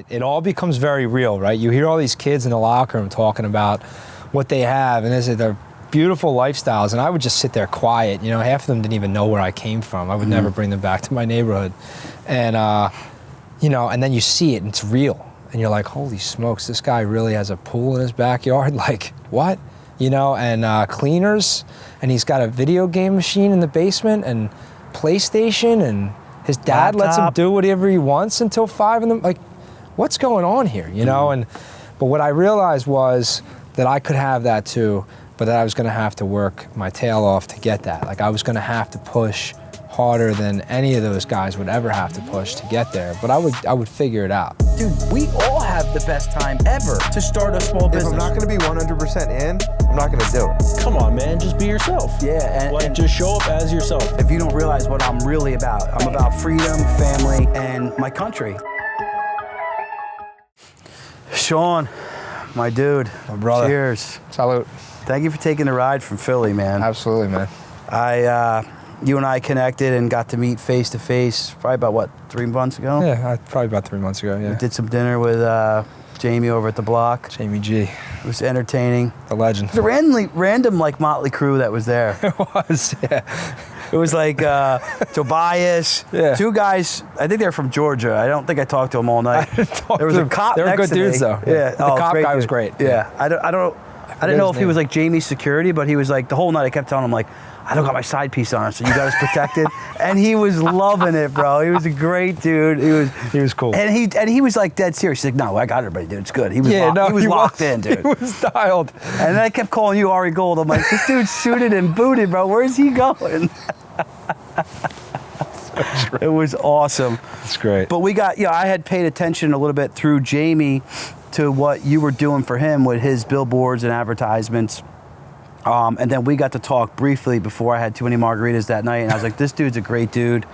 it all becomes very real, right? You hear all these kids in the locker room talking about what they have, and they're beautiful lifestyles, and I would just sit there quiet. Half of them didn't even know where I came from. I would never bring them back to my neighborhood. And, and then you see it, and it's real. And you're like, holy smokes, this guy really has a pool in his backyard? Like, what? And cleaners, and he's got a video game machine in the basement, and PlayStation, and his dad lets him do whatever he wants until 5 in the, like, what's going on here, But what I realized was that I could have that too, but that I was gonna have to work my tail off to get that. Like, I was gonna have to push harder than any of those guys would ever have to push to get there, but I would figure it out. Dude, we all have the best time ever to start a small business. If I'm not gonna be 100% in, I'm not gonna do it. Come on, man, just be yourself. Yeah, and just show up as yourself. If you don't realize what I'm really about, I'm about freedom, family, and my country. Sean, my dude, my brother. Cheers. Salute. Thank you for taking the ride from Philly, man. Absolutely, man. You and I connected and got to meet face to face probably about, what, 3 months ago? Yeah, probably about 3 months ago, yeah. We did some dinner with Jamie over at the block. Jamie G. It was entertaining. The legend. It was a random like Motley crew that was there. It was, yeah. It was like Tobias, yeah. 2 guys, I think they're from Georgia. I don't think I talked to them all night. There was a cop They were next good to dudes, me. though. Yeah. The cop guy was great. Yeah. I didn't know if he was like Jamie's security, but he was like, the whole night I kept telling him like, I don't got my side piece on, so you got us protected. And he was loving it, bro. He was a great dude. He was cool. And he was like dead serious. He's like, no, I got everybody, dude. It's good. He was locked in, dude. He was dialed. And then I kept calling you Ari Gold. I'm like, this dude's suited and booted, bro. Where's he going? It was awesome. It's great. But we got, I had paid attention a little bit through Jamie to what you were doing for him with his billboards and advertisements. And then we got to talk briefly before I had too many margaritas that night. And I was like, this dude's a great dude.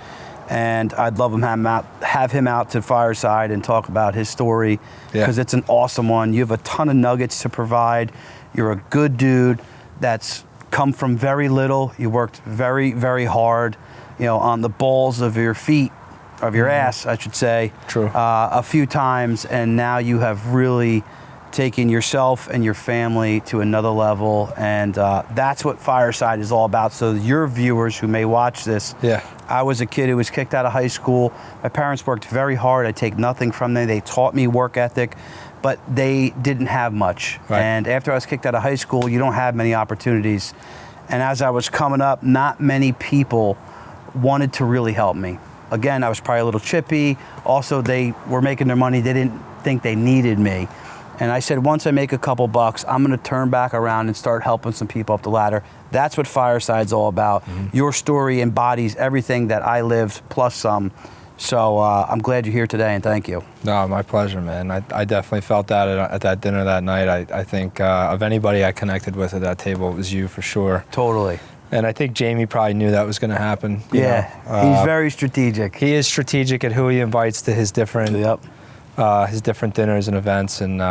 And I'd love have him out to Fireside and talk about his story, because it's an awesome one. You have a ton of nuggets to provide. You're a good dude that's come from very little. You worked very, very hard, on the balls of your feet, of your ass, I should say. True. A few times, and now you have really taking yourself and your family to another level, and that's what Fireside is all about. So your viewers who may watch this, I was a kid who was kicked out of high school. My parents worked very hard. I take nothing from them. They taught me work ethic, but they didn't have much. Right. And after I was kicked out of high school, you don't have many opportunities. And as I was coming up, not many people wanted to really help me. Again, I was probably a little chippy. Also, they were making their money. They didn't think they needed me. And I said, once I make a couple bucks, I'm going to turn back around and start helping some people up the ladder. That's what Fireside's all about. Mm-hmm. Your story embodies everything that I lived, plus some. So I'm glad you're here today, and thank you. No, my pleasure, man. I definitely felt that at that dinner that night. I think of anybody I connected with at that table, it was you for sure. Totally. And I think Jamie probably knew that was going to happen. He's very strategic. He is strategic at who he invites to his different dinners and events, and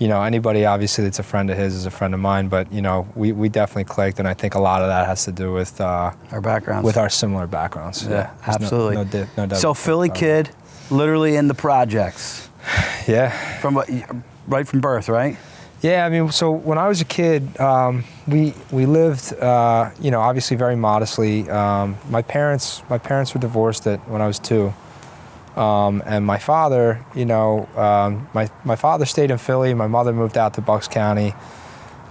anybody obviously that's a friend of his is a friend of mine. But we definitely clicked, and I think a lot of that has to do with our backgrounds, with our similar backgrounds. Yeah, absolutely. No doubt. So Philly kid, literally in the projects. Yeah. Right from birth, right? Yeah, I mean, so when I was a kid, we lived, obviously very modestly. My parents were divorced when I was 2. And my father, my father stayed in Philly. My mother moved out to Bucks County,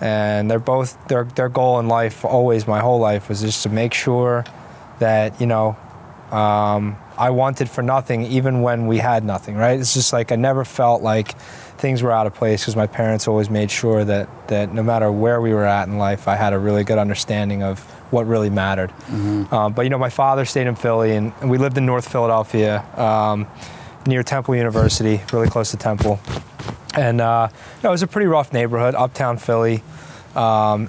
and they're both their goal in life, always my whole life, was just to make sure that I wanted for nothing, even when we had nothing. Right? It's just like I never felt like things were out of place, because my parents always made sure that no matter where we were at in life, I had a really good understanding of what really mattered. Mm-hmm. But my father stayed in Philly, and we lived in North Philadelphia, near Temple University, really close to Temple. And it was a pretty rough neighborhood, uptown Philly. But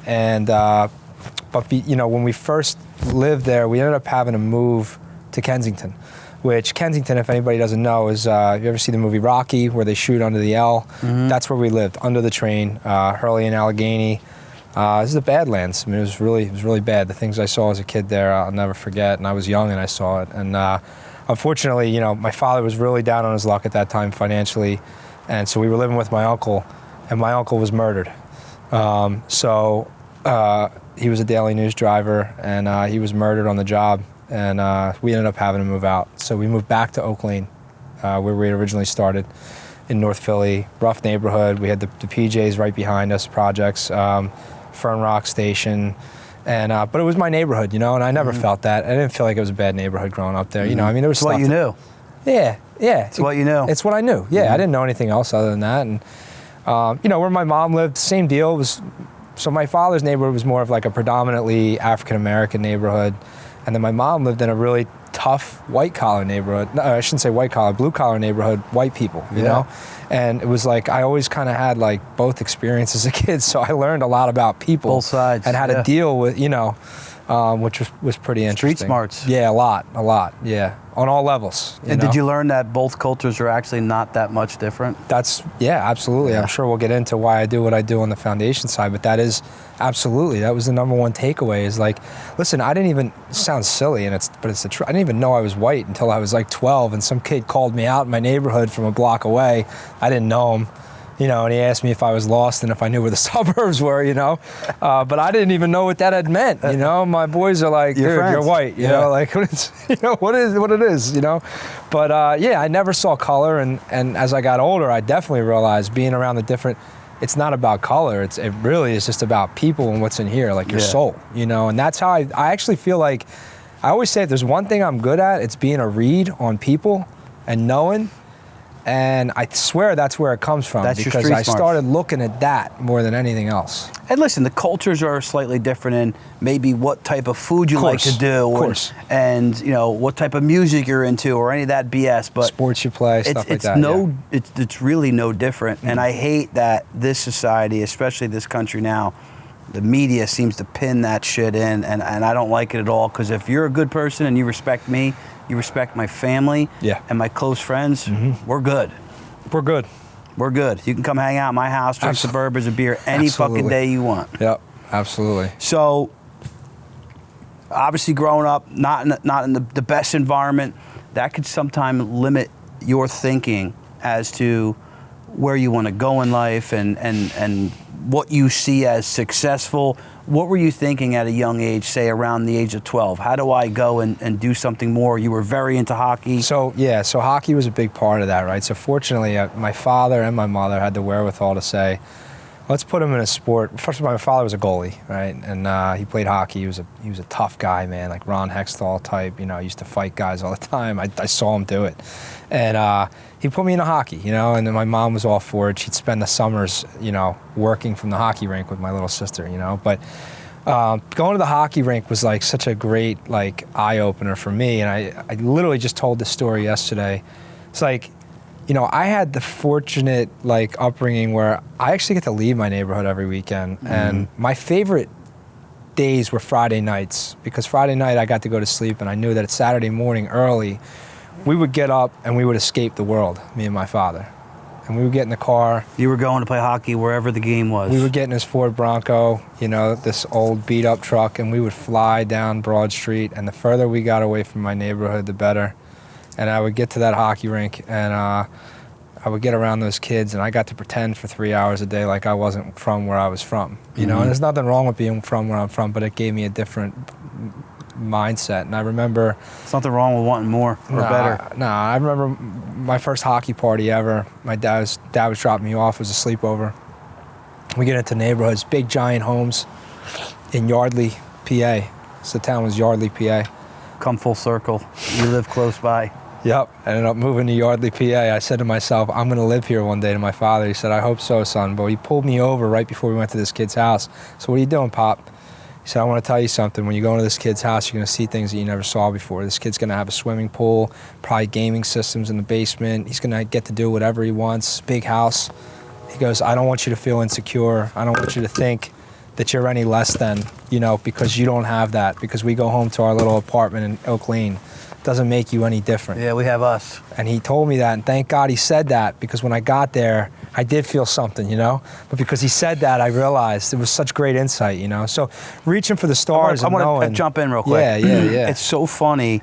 when we first lived there, we ended up having to move to Kensington, which Kensington, if anybody doesn't know, is, you ever see the movie Rocky, where they shoot under the L? Mm-hmm. That's where we lived, under the train, Hurley and Allegheny. This is the Badlands. I mean, it was really bad. The things I saw as a kid there, I'll never forget. And I was young and I saw it. And unfortunately, you know, my father was really down on his luck at that time financially, and so we were living with my uncle, and my uncle was murdered. He was a Daily News driver, and he was murdered on the job, and we ended up having to move out. So we moved back to Oak Lane, where we had originally started, in North Philly. Rough neighborhood. We had the PJs right behind us, projects, Fern Rock Station, and but it was my neighborhood, you know, and I never felt that. I didn't feel like it was a bad neighborhood growing up there. You know, I mean, there was It's what you knew. Yeah. It's what you knew. It's what I knew. Yeah, I didn't know anything else other than that. And you know, where my mom lived, same deal. So my father's neighborhood was more of like a predominantly African American neighborhood, and then my mom lived in a really tough white collar neighborhood. No, I shouldn't say white collar, blue collar neighborhood, white people, you know? And it was like, I always kind of had like both experiences as a kid. So I learned a lot about people. Both sides. And how to deal with, you know, which was pretty interesting. Street smarts. Yeah, a lot. Yeah. On all levels. And did you learn that both cultures are actually not that much different? Yeah, absolutely. Yeah. I'm sure we'll get into why I do what I do on the foundation side, but that was the number one takeaway is like, listen, I didn't even, it sounds silly, but it's the truth. I didn't even know I was white until I was like 12, and some kid called me out in my neighborhood from a block away. I didn't know him. You know, and he asked me if I was lost and if I knew where the suburbs were, you know. But I didn't even know what that had meant, you know. My boys are like, dude, you're white, you know, like, you know, what it is, you know. But, yeah, I never saw color. And as I got older, I definitely realized being around the different, it's not about color. It really is just about people and what's in here, like your soul, you know. And that's how I actually feel like, I always say if there's one thing I'm good at, it's being a read on people and knowing. And I swear that's where it comes from, because I started looking at that more than anything else. And listen, the cultures are slightly different in maybe what type of food you like to do, and you know what type of music you're into, or any of that BS. But sports you play, stuff like that. It's really no different. And I hate that this society, especially this country now, the media seems to pin that shit in, and I don't like it at all. Because if you're a good person and you respect me, you respect my family and my close friends, we're good. We're good. We're good. You can come hang out at my house, drink some bourbons and beer any fucking day you want. Yep, absolutely. So, obviously growing up, not in the best environment, that could sometimes limit your thinking as to where you want to go in life and what you see as successful. What were you thinking at a young age, say around the age of 12? How do I go and do something more? You were very into hockey. So hockey was a big part of that, right? So fortunately, my father and my mother had the wherewithal to say, let's put him in a sport. First of all, my father was a goalie, right? And he played hockey. He was a tough guy, man, like Ron Hextall type. You know, he used to fight guys all the time. I saw him do it. And he put me into hockey, you know, and then my mom was all for it. She'd spend the summers, you know, working from the hockey rink with my little sister, you know. But going to the hockey rink was like such a great like eye-opener for me. And I literally just told this story yesterday. It's like, you know, I had the fortunate like upbringing where I actually get to leave my neighborhood every weekend. And my favorite days were Friday nights, because Friday night I got to go to sleep and I knew that Saturday morning early we would get up and we would escape the world, me and my father. And we would get in the car. You were going to play hockey wherever the game was. We would get in his Ford Bronco, you know, this old beat up truck, and we would fly down Broad Street. And the further we got away from my neighborhood, the better. And I would get to that hockey rink, and I would get around those kids, and I got to pretend for 3 hours a day like I wasn't from where I was from. You know, and there's nothing wrong with being from where I'm from, but it gave me a different mindset. And I remember, there's nothing wrong with wanting more or better. I remember my first hockey party ever. My dad was dropping me off. It was a sleepover. We get into neighborhoods, big giant homes in Yardley, PA. So the town was Yardley, PA. Come full circle. You live close by. Yep. I ended up moving to Yardley, PA. I said to myself, I'm going to live here one day, to my father. He said, I hope so, son. But he pulled me over right before we went to this kid's house. So what are you doing, Pop? He said, I want to tell you something. When you go into this kid's house, you're going to see things that you never saw before. This kid's going to have a swimming pool, probably gaming systems in the basement. He's going to get to do whatever he wants. Big house. He goes, I don't want you to feel insecure. I don't want you to think that you're any less than, you know, because you don't have that. Because we go home to our little apartment in Oak Lane. Doesn't make you any different. Yeah, we have us. And he told me that, and thank God he said that, because when I got there, I did feel something, you know? But because he said that, I realized it was such great insight, you know? So reaching for the stars I want to jump in real quick. Yeah. It's so funny.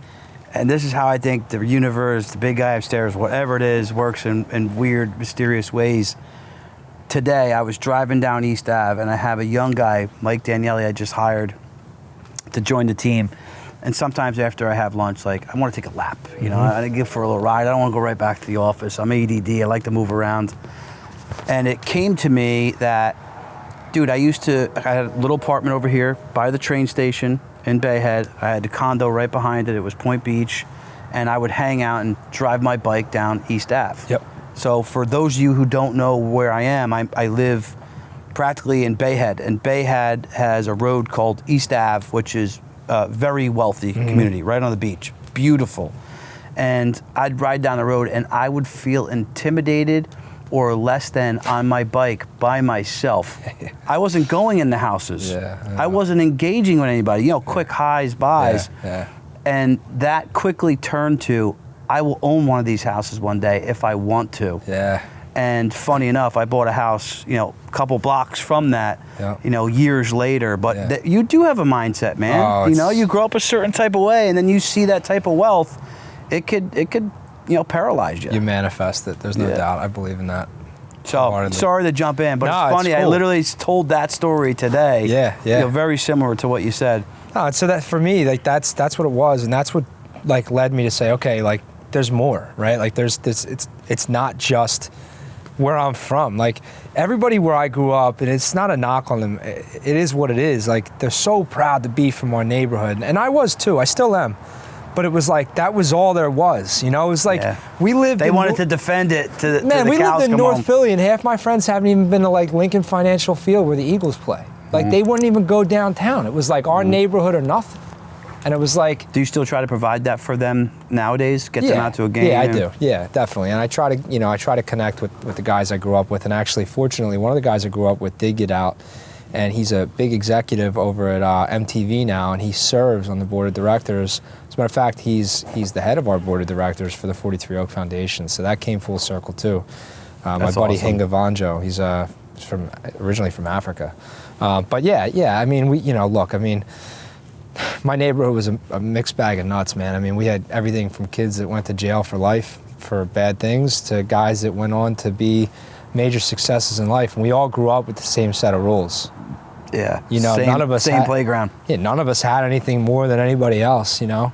And this is how I think the universe, the big guy upstairs, whatever it is, works in weird, mysterious ways. Today, I was driving down East Ave, and I have a young guy, Mike Daniele, I just hired to join the team. And sometimes after I have lunch, like, I want to take a lap. You know, I give for a little ride. I don't want to go right back to the office. I'm ADD. I like to move around. And it came to me that, dude, I had a little apartment over here by the train station in Bayhead. I had a condo right behind it. It was Point Beach. And I would hang out and drive my bike down East Ave. Yep. So for those of you who don't know where I am, I live practically in Bayhead. And Bayhead has a road called East Ave, which is a very wealthy community right on the beach. Beautiful. And I'd ride down the road and I would feel intimidated or less than on my bike by myself. I wasn't going in the houses. I wasn't engaging with anybody. You know, quick highs, buys. And that quickly turned to, I will own one of these houses one day if I want to. And funny enough, I bought a house, you know, a couple blocks from that, you know, years later. But you do have a mindset, man. Oh, you know, you grow up a certain type of way, and then you see that type of wealth, it could, you know, paralyze you. You manifest it. There's no doubt. I believe in that. So sorry to jump in, but No, it's funny. it's cool. I literally told that story today. You know, very similar to what you said. No, and so that for me, like that's what it was, and that's what like led me to say, okay, like there's more, right? Like there's this. It's not just where I'm from. Like everybody where I grew up, and it's not a knock on them. It is what it is. Like they're so proud to be from our neighborhood, and I was too. I still am. But it was like that was all there was, you know. It was like we lived. They wanted to defend it to man. the We cows lived in come North home. Philly, and half my friends haven't even been to like Lincoln Financial Field where the Eagles play. Like they wouldn't even go downtown. It was like our neighborhood or nothing. And it was like. Do you still try to provide that for them nowadays? Get them out to a game? Yeah, I do. Yeah, definitely. And I try to connect with the guys I grew up with. And actually, fortunately, one of the guys I grew up with did get out. And he's a big executive over at MTV now, and he serves on the board of directors. As a matter of fact, he's the head of our board of directors for the 43 Oak Foundation. So that came full circle too. My buddy awesome. Hinga Vanjo, he's originally from Africa. But yeah. I mean, look. I mean, my neighborhood was a mixed bag of nuts, man. I mean, we had everything from kids that went to jail for life for bad things to guys that went on to be major successes in life, and we all grew up with the same set of rules. Yeah, you know, none of us same playground. Yeah, none of us had anything more than anybody else. You know,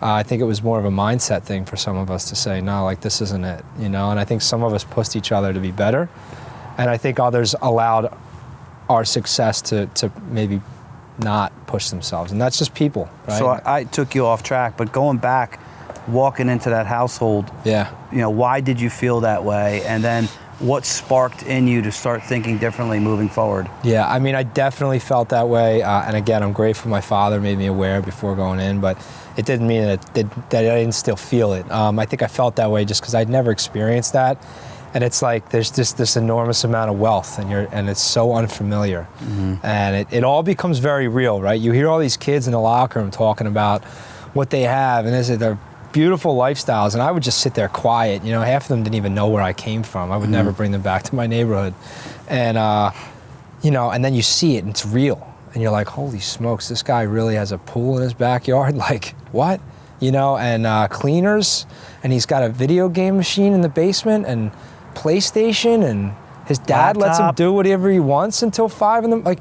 I think it was more of a mindset thing for some of us to say, no, like this isn't it. You know, and I think some of us pushed each other to be better, and I think others allowed our success to maybe not push themselves, and that's just people. Right? So I took you off track, but going back, walking into that household. You know, why did you feel that way, and then what sparked in you to start thinking differently moving forward? Yeah, I mean, I definitely felt that way. And again, I'm grateful my father made me aware before going in, but it didn't mean that I didn't still feel it. I think I felt that way just because I'd never experienced that. And it's like there's just this enormous amount of wealth, and it's so unfamiliar. And it all becomes very real, right? You hear all these kids in the locker room talking about what they have, and they're beautiful lifestyles, and I would just sit there quiet. You know, half of them didn't even know where I came from. I would never bring them back to my neighborhood. And, you know, and then you see it, and it's real. And you're like, holy smokes, this guy really has a pool in his backyard? Like, what? You know, and cleaners, and he's got a video game machine in the basement, and PlayStation, and his dad lets him do whatever he wants until 5 in the, like,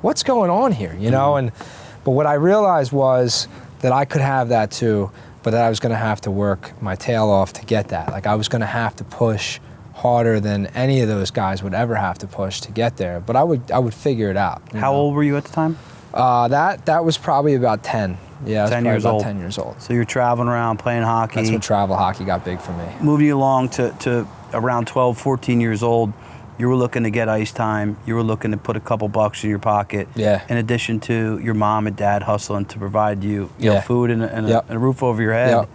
what's going on here, you know? But what I realized was that I could have that too, but that I was gonna have to work my tail off to get that. Like I was gonna have to push harder than any of those guys would ever have to push to get there. But I would figure it out. How old were you at the time? That was probably about 10. Yeah, 10 years old. 10 years old. So you're traveling around playing hockey. That's when travel hockey got big for me. Moving you along to around 12, 14 years old, you were looking to get ice time. You were looking to put a couple bucks in your pocket. Yeah. In addition to your mom and dad hustling to provide you know, food and a roof over your head.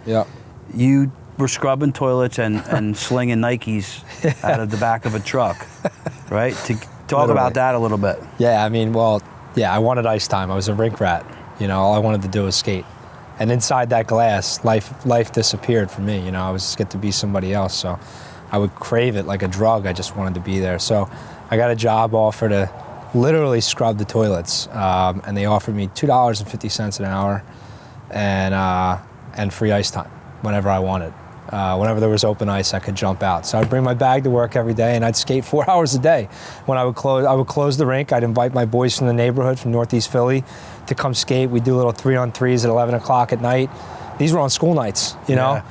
You were scrubbing toilets and slinging Nikes out of the back of a truck, right? To talk about that a little bit. Yeah, I mean, I wanted ice time. I was a rink rat. You know, all I wanted to do was skate. And inside that glass, life disappeared for me. You know, I was just get to be somebody else. So I would crave it like a drug. I just wanted to be there. So I got a job offer to literally scrub the toilets. And they offered me $2.50 an hour. And and free ice time whenever I wanted. Whenever there was open ice, I could jump out. So I'd bring my bag to work every day, and I'd skate 4 hours a day. When I would close the rink. I'd invite my boys from the neighborhood, from Northeast Philly, to come skate. We'd do little 3-on-3s at 11 o'clock at night. These were on school nights, you know.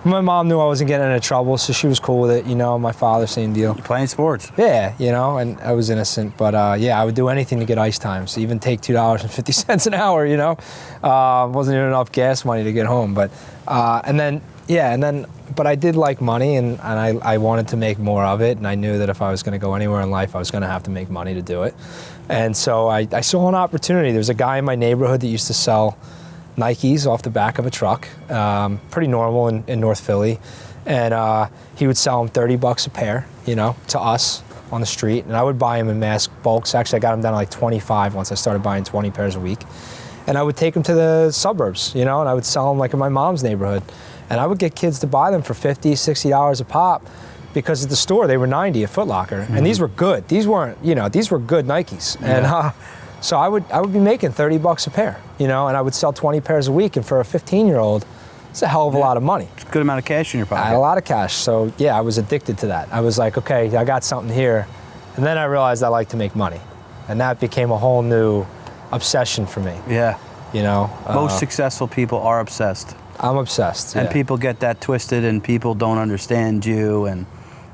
My mom knew I wasn't getting into trouble, so she was cool with it, you know. My father, same deal. You're playing sports. Yeah, you know, and I was innocent. But yeah, I would do anything to get ice time. So even take $2.50 an hour, you know. Wasn't even enough gas money to get home. But, but I did like money, and I wanted to make more of it. And I knew that if I was going to go anywhere in life, I was going to have to make money to do it. And so I saw an opportunity. There was a guy in my neighborhood that used to sell Nikes off the back of a truck, pretty normal in North Philly, and he would sell them $30 a pair, you know, to us on the street, and I would buy them in mass bulks. Actually, I got them down to like 25 once I started buying 20 pairs a week, and I would take them to the suburbs, you know, and I would sell them like in my mom's neighborhood, and I would get kids to buy them for $50, $60 a pop, because at the store they were $90 at Foot Locker, and these were good. These weren't, you know, these were good Nikes, and so I would be making $30 a pair, you know, and I would sell 20 pairs a week, and for a 15-year-old, it's a hell of a lot of money. It's a good amount of cash in your pocket. I had a lot of cash, so yeah, I was addicted to that. I was like, okay, I got something here, and then I realized I like to make money, and that became a whole new obsession for me. Yeah. You know? Most successful people are obsessed. I'm obsessed, And yeah. people get that twisted, and people don't understand you, and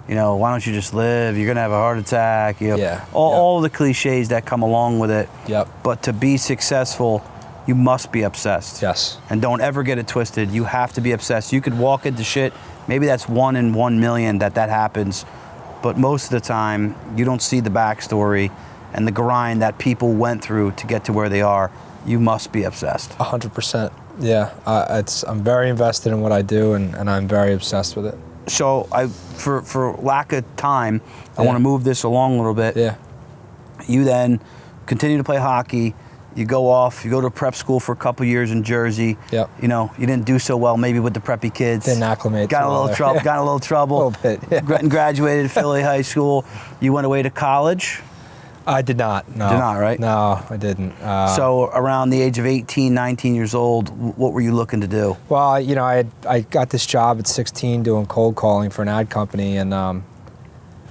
you know, why don't you just live? You're gonna have a heart attack. You know, all the cliches that come along with it. Yep. But to be successful, you must be obsessed. Yes. And don't ever get it twisted. You have to be obsessed. You could walk into shit. Maybe that's 1 in 1 million that happens. But most of the time, you don't see the backstory and the grind that people went through to get to where they are. You must be obsessed. 100%. Yeah. I'm very invested in what I do, and I'm very obsessed with it. So for lack of time, I want to move this along a little bit. Yeah. You then continue to play hockey. You go off. You go to prep school for a couple years in Jersey. Yep. You know, you didn't do so well maybe with the preppy kids. Didn't acclimate. Got a little trouble. Got a little trouble. A little bit. Yeah. And graduated Philly High School. You went away to college. I did not. No. Did not, right? No, I didn't. So around the age of 18, 19 years old, what were you looking to do? Well, you know, I got this job at 16 doing cold calling for an ad company, and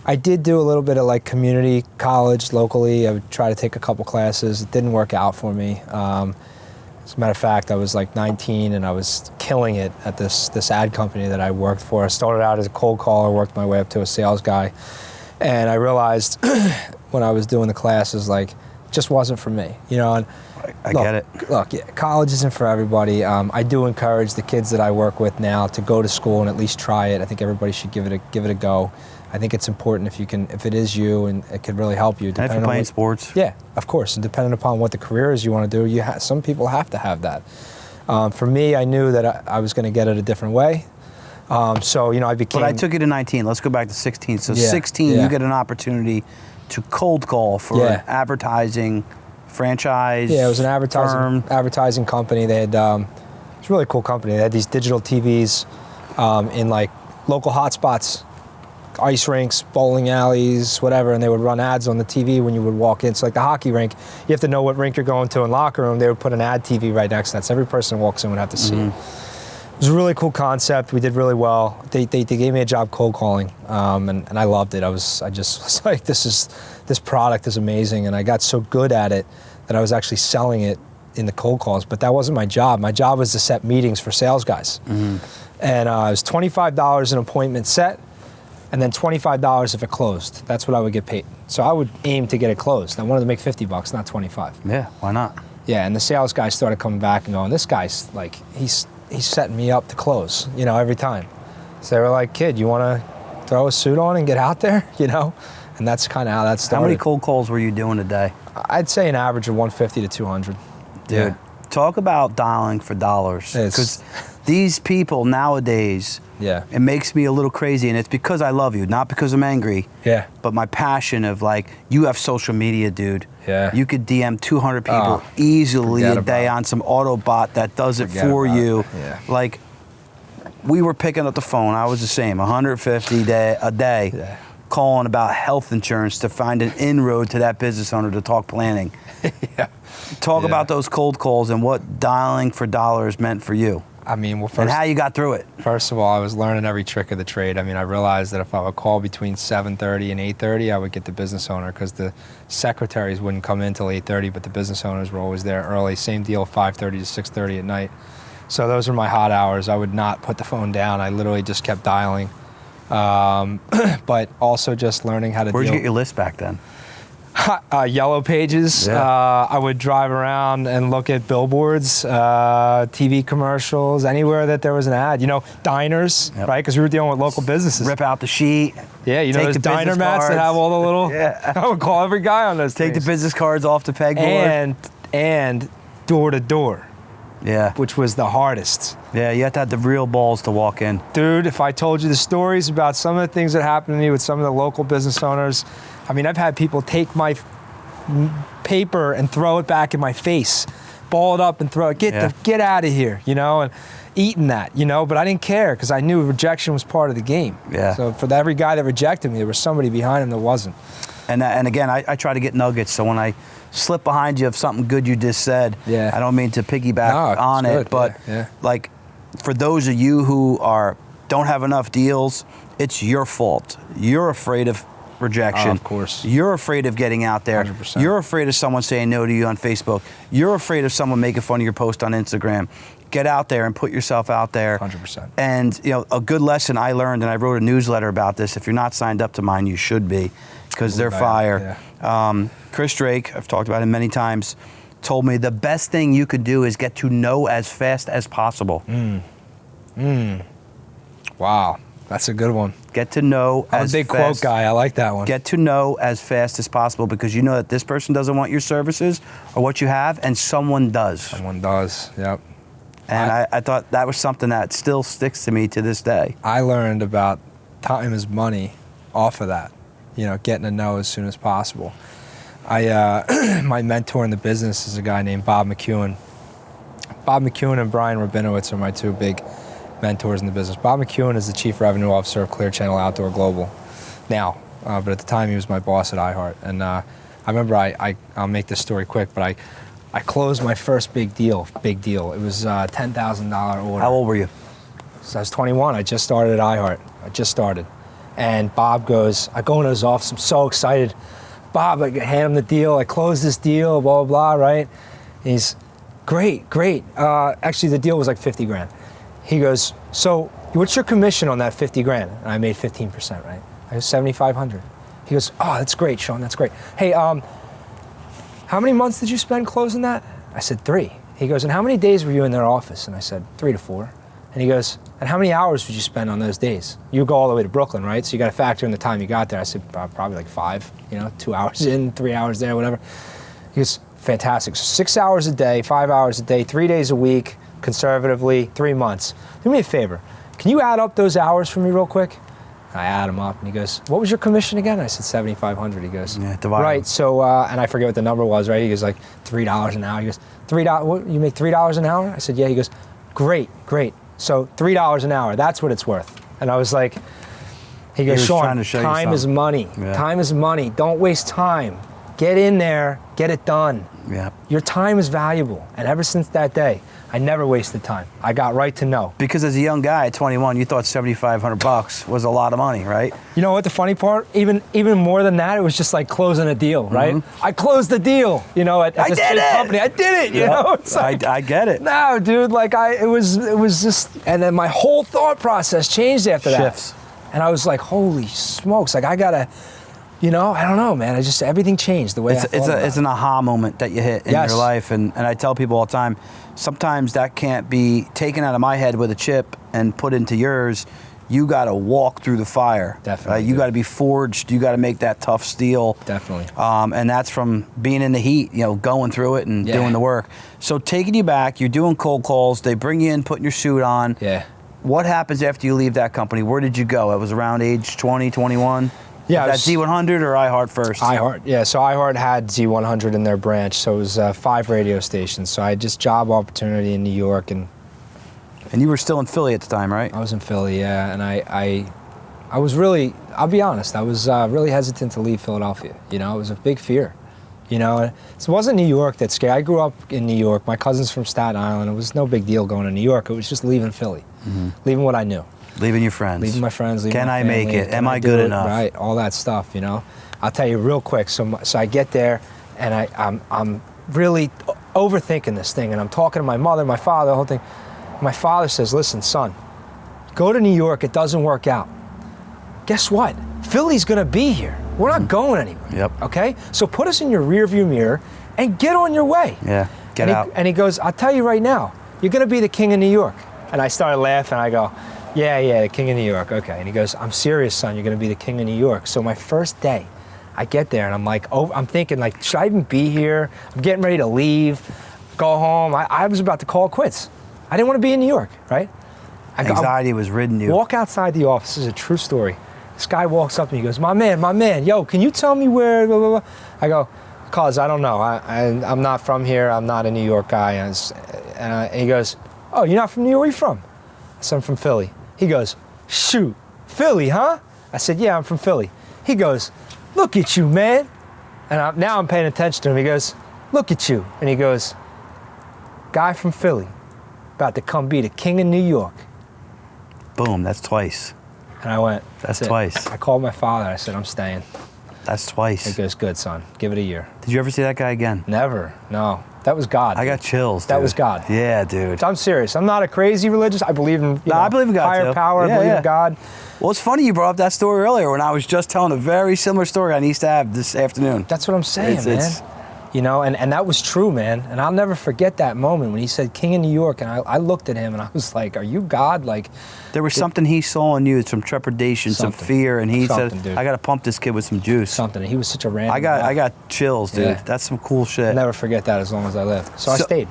I did do a little bit of like community college locally. I would try to take a couple classes. It didn't work out for me. As a matter of fact, I was like 19 and I was killing it at this ad company that I worked for. I started out as a cold caller, worked my way up to a sales guy, and I realized when I was doing the classes, like, it just wasn't for me, you know. And I get it. Look, yeah, college isn't for everybody. I do encourage the kids that I work with now to go to school and at least try it. I think everybody should give it a go. I think it's important if it is you, and it could really help you. And if you're playing sports. Yeah, of course. And depending upon what the career is you want to do, some people have to have that. For me, I knew that I was going to get it a different way. So, you know, I became... But I took you to 19. Let's go back to 16. So Yeah, 16, yeah. you get an opportunity to cold call for an advertising franchise. Yeah, it was an firm. advertising company. They had, it's a really cool company. They had these digital TVs in like local hotspots, ice rinks, bowling alleys, whatever, and they would run ads on the TV when you would walk in. So like the hockey rink, you have to know what rink you're going to in locker room. They would put an ad TV right next to that, so every person who walks in would have to see it. It was a really cool concept. We did really well. They gave me a job cold calling, and I loved it. I just was like, this product is amazing, and I got so good at it that I was actually selling it in the cold calls. But that wasn't my job. My job was to set meetings for sales guys, and it was $25 an appointment set, and then $25 if it closed. That's what I would get paid. So I would aim to get it closed. I wanted to make $50, not 25. Yeah, why not? Yeah, and the sales guys started coming back and going, this guy's like, he's setting me up to close, you know, every time. So they were like, kid, you want to throw a suit on and get out there, you know? And that's kind of how that started. How many cold calls were you doing a day? I'd say an average of 150 to 200. Dude, talk about dialing for dollars. Because these people nowadays, it makes me a little crazy, and it's because I love you, not because I'm angry. Yeah. But my passion of like, you have social media, dude. Yeah. You could DM 200 people easily a day on some Autobot that does it for you. Yeah. Like, we were picking up the phone. I was the same, 150 a day, calling about health insurance to find an inroad to that business owner to talk planning. Talk about those cold calls and what dialing for dollars meant for you. I mean, well, And how you got through it. first of all, I was learning every trick of the trade. I mean, I realized that if I would call between 7:30 and 8:30, I would get the business owner, because the secretaries wouldn't come in till 8:30, but the business owners were always there early. Same deal, 5:30 to 6:30 at night. So those were my hot hours. I would not put the phone down. I literally just kept dialing. But also just learning how to Where'd you deal. get your list back then? Yellow pages. Yeah. I would drive around and look at billboards, TV commercials, anywhere that there was an ad. You know, diners, Yep. right? Because we were dealing with local businesses. Rip out the sheet. Yeah, you know take those the diner business mats that cards. have all the little. Yeah. I would call every guy on those. Take the things. business cards off the pegboard. And door to door, Yeah. which was the hardest. Yeah, you have to have the real balls to walk in. Dude, if I told you the stories about some of the things that happened to me with some of the local business owners, I mean, I've had people take my paper and throw it back in my face, ball it up and throw it, get out of here, you know, and eating that, you know, but I didn't care because I knew rejection was part of the game. Yeah. So for every guy that rejected me, there was somebody behind him that wasn't. And again, I try to get nuggets. So when I slip behind you of something good you just said, Yeah. I don't mean to piggyback No, it's on good. it, but Yeah. like for those of you who don't have enough deals, it's your fault. You're afraid of rejection. Oh, of course. You're afraid of getting out there. 100%. You're afraid of someone saying no to you on Facebook. You're afraid of someone making fun of your post on Instagram. Get out there and put yourself out there. 100%. And you know, a good lesson I learned, and I wrote a newsletter about this. If you're not signed up to mine, you should be, because they're I am, fire. Chris Drake, I've talked about him many times, told me the best thing you could do is get to know as fast as possible. Wow, that's a good one. Get to know I'm a as big fast. quote guy. I like that one. Get to know as fast as possible, because you know that this person doesn't want your services or what you have, and someone does. Someone does. Yep. And I thought that was something that still sticks to me to this day. I learned about time is money off of that, you know, getting to know as soon as possible. My mentor in the business is a guy named Bob McEwen. Bob McEwen and Brian Rabinowitz are my two big mentors in the business. Bob McEwen is the Chief Revenue Officer of Clear Channel Outdoor Global now, but at the time he was my boss at iHeart. And I remember, I'll make this story quick, but I closed my first big deal. It was a $10,000 order. How old were you? So I was 21. I just started at iHeart. And Bob goes, I go into his office, I'm so excited. Bob, I hand him the deal. I closed this deal, blah, blah, blah, right? And he's, great. Actually, the deal was like 50 grand. He goes, so what's your commission on that 50 grand? And I made 15%, right? I was 7,500. He goes, oh, that's great, Sean, that's great. Hey, how many months did you spend closing that? I said, 3. He goes, and how many days were you in their office? And I said, 3 to 4. And he goes, and how many hours would you spend on those days? You go all the way to Brooklyn, right? So you got to factor in the time you got there. I said, probably like 5, 2 hours in, 3 hours there, whatever. He goes, fantastic. So 6 hours a day, 5 hours a day, 3 days a week, conservatively, 3 months. Do me a favor. Can you add up those hours for me real quick? I add them up, and he goes, what was your commission again? I said, 7,500. He goes, Yeah, divide right, them. so, and I forget what the number was, right? He goes, like, $3 an hour. He goes, $3, what, you make $3 an hour? I said, yeah. He goes, great. So $3 an hour, that's what it's worth. And I was like, he goes, was Sean, trying to show you time is something. money. Yeah. Time is money. Don't waste time. Get in there, get it done. Yeah. Your time is valuable. And ever since that day, I never wasted time. I got right to know. Because as a young guy at 21, you thought $7,500 was a lot of money, right? You know what the funny part? Even more than that, it was just like closing a deal, right? I closed the deal, at I this did big it! company. I did it, you know? It's like, I get it. no, dude, like it was just, and then my whole thought process changed after Shifts. that. And I was like, holy smokes, like I gotta, I don't know, man. everything changed the way I thought about It's an aha moment that you hit in Yes. your life. And I tell people all the time, sometimes that can't be taken out of my head with a chip and put into yours. You got to walk through the fire. Definitely, You dude. got to be forged. You got to make that tough steel. Definitely. And that's from being in the heat, going through it and Yeah. doing the work. So taking you back, you're doing cold calls. They bring you in, putting your suit on. Yeah. What happens after you leave that company? Where did you go? It was around age 20, 21? Yeah, Was that Z100 or iHeart first? iHeart, yeah. So iHeart had Z100 in their branch, so it was 5 radio stations. So I had just job opportunity in New York, and And you were still in Philly at the time, right? I was in Philly, yeah. And I was really, I'll be honest, I was really hesitant to leave Philadelphia. It was a big fear. You know, it wasn't New York that scared. I grew up in New York. My cousin's from Staten Island. It was no big deal going to New York. It was just leaving Philly, leaving what I knew. Leaving your friends. Leaving my friends, leaving Can my I family. make it? Can Am I do good it? enough? Right, all that stuff, you know. I'll tell you real quick. So I get there, and I'm really overthinking this thing, and I'm talking to my mother, my father, the whole thing. My father says, listen, son, go to New York. It doesn't work out. Guess what? Philly's going to be here. We're not going anywhere. Yep. Okay? So put us in your rearview mirror and get on your way. Yeah, get out. And he goes, I'll tell you right now, you're going to be the king of New York. And I started laughing. I go, yeah, the king of New York. Okay. And he goes, I'm serious, son. You're going to be the king of New York. So my first day, I get there and I'm like, I'm thinking like, should I even be here? I'm getting ready to leave, go home. I was about to call it quits. I didn't want to be in New York, right? Anxiety was ridden you. Walk outside the office. This is a true story. This guy walks up to me. He goes, my man, yo, can you tell me where, blah, blah, blah. I go, cause I don't know. I'm not from here. I'm not a New York guy. And he goes, oh, you're not from New York? Where you from? I said, I'm from Philly. He goes, shoot, Philly, huh? I said, yeah, I'm from Philly. He goes, look at you, man. And now I'm paying attention to him. He goes, look at you. And he goes, guy from Philly, about to come be the king of New York. Boom, that's twice. And I went, That's it. twice. I called my father. I said, I'm staying. That's twice. He goes, good, son. Give it a year. Did you ever see that guy again? Never. No. That was God. I got chills, That dude. was God. Yeah, dude. I'm serious. I'm not a crazy religious. I believe in I believe in God, higher too. power. Yeah, I believe yeah. in God. Well, it's funny you brought up that story earlier when I was just telling a very similar story on East Ave this afternoon. That's what I'm saying, It's- man. You know, and that was true, man. And I'll never forget that moment when he said King of New York, and I looked at him and I was like, are you God? Like, There was something he saw in you, some trepidation, some Something. fear, and he Something, said, dude. I got to pump this kid with some juice. something. He was such a random I guy. got chills, dude. Yeah. That's some cool shit. I'll never forget that as long as I live. So I stayed.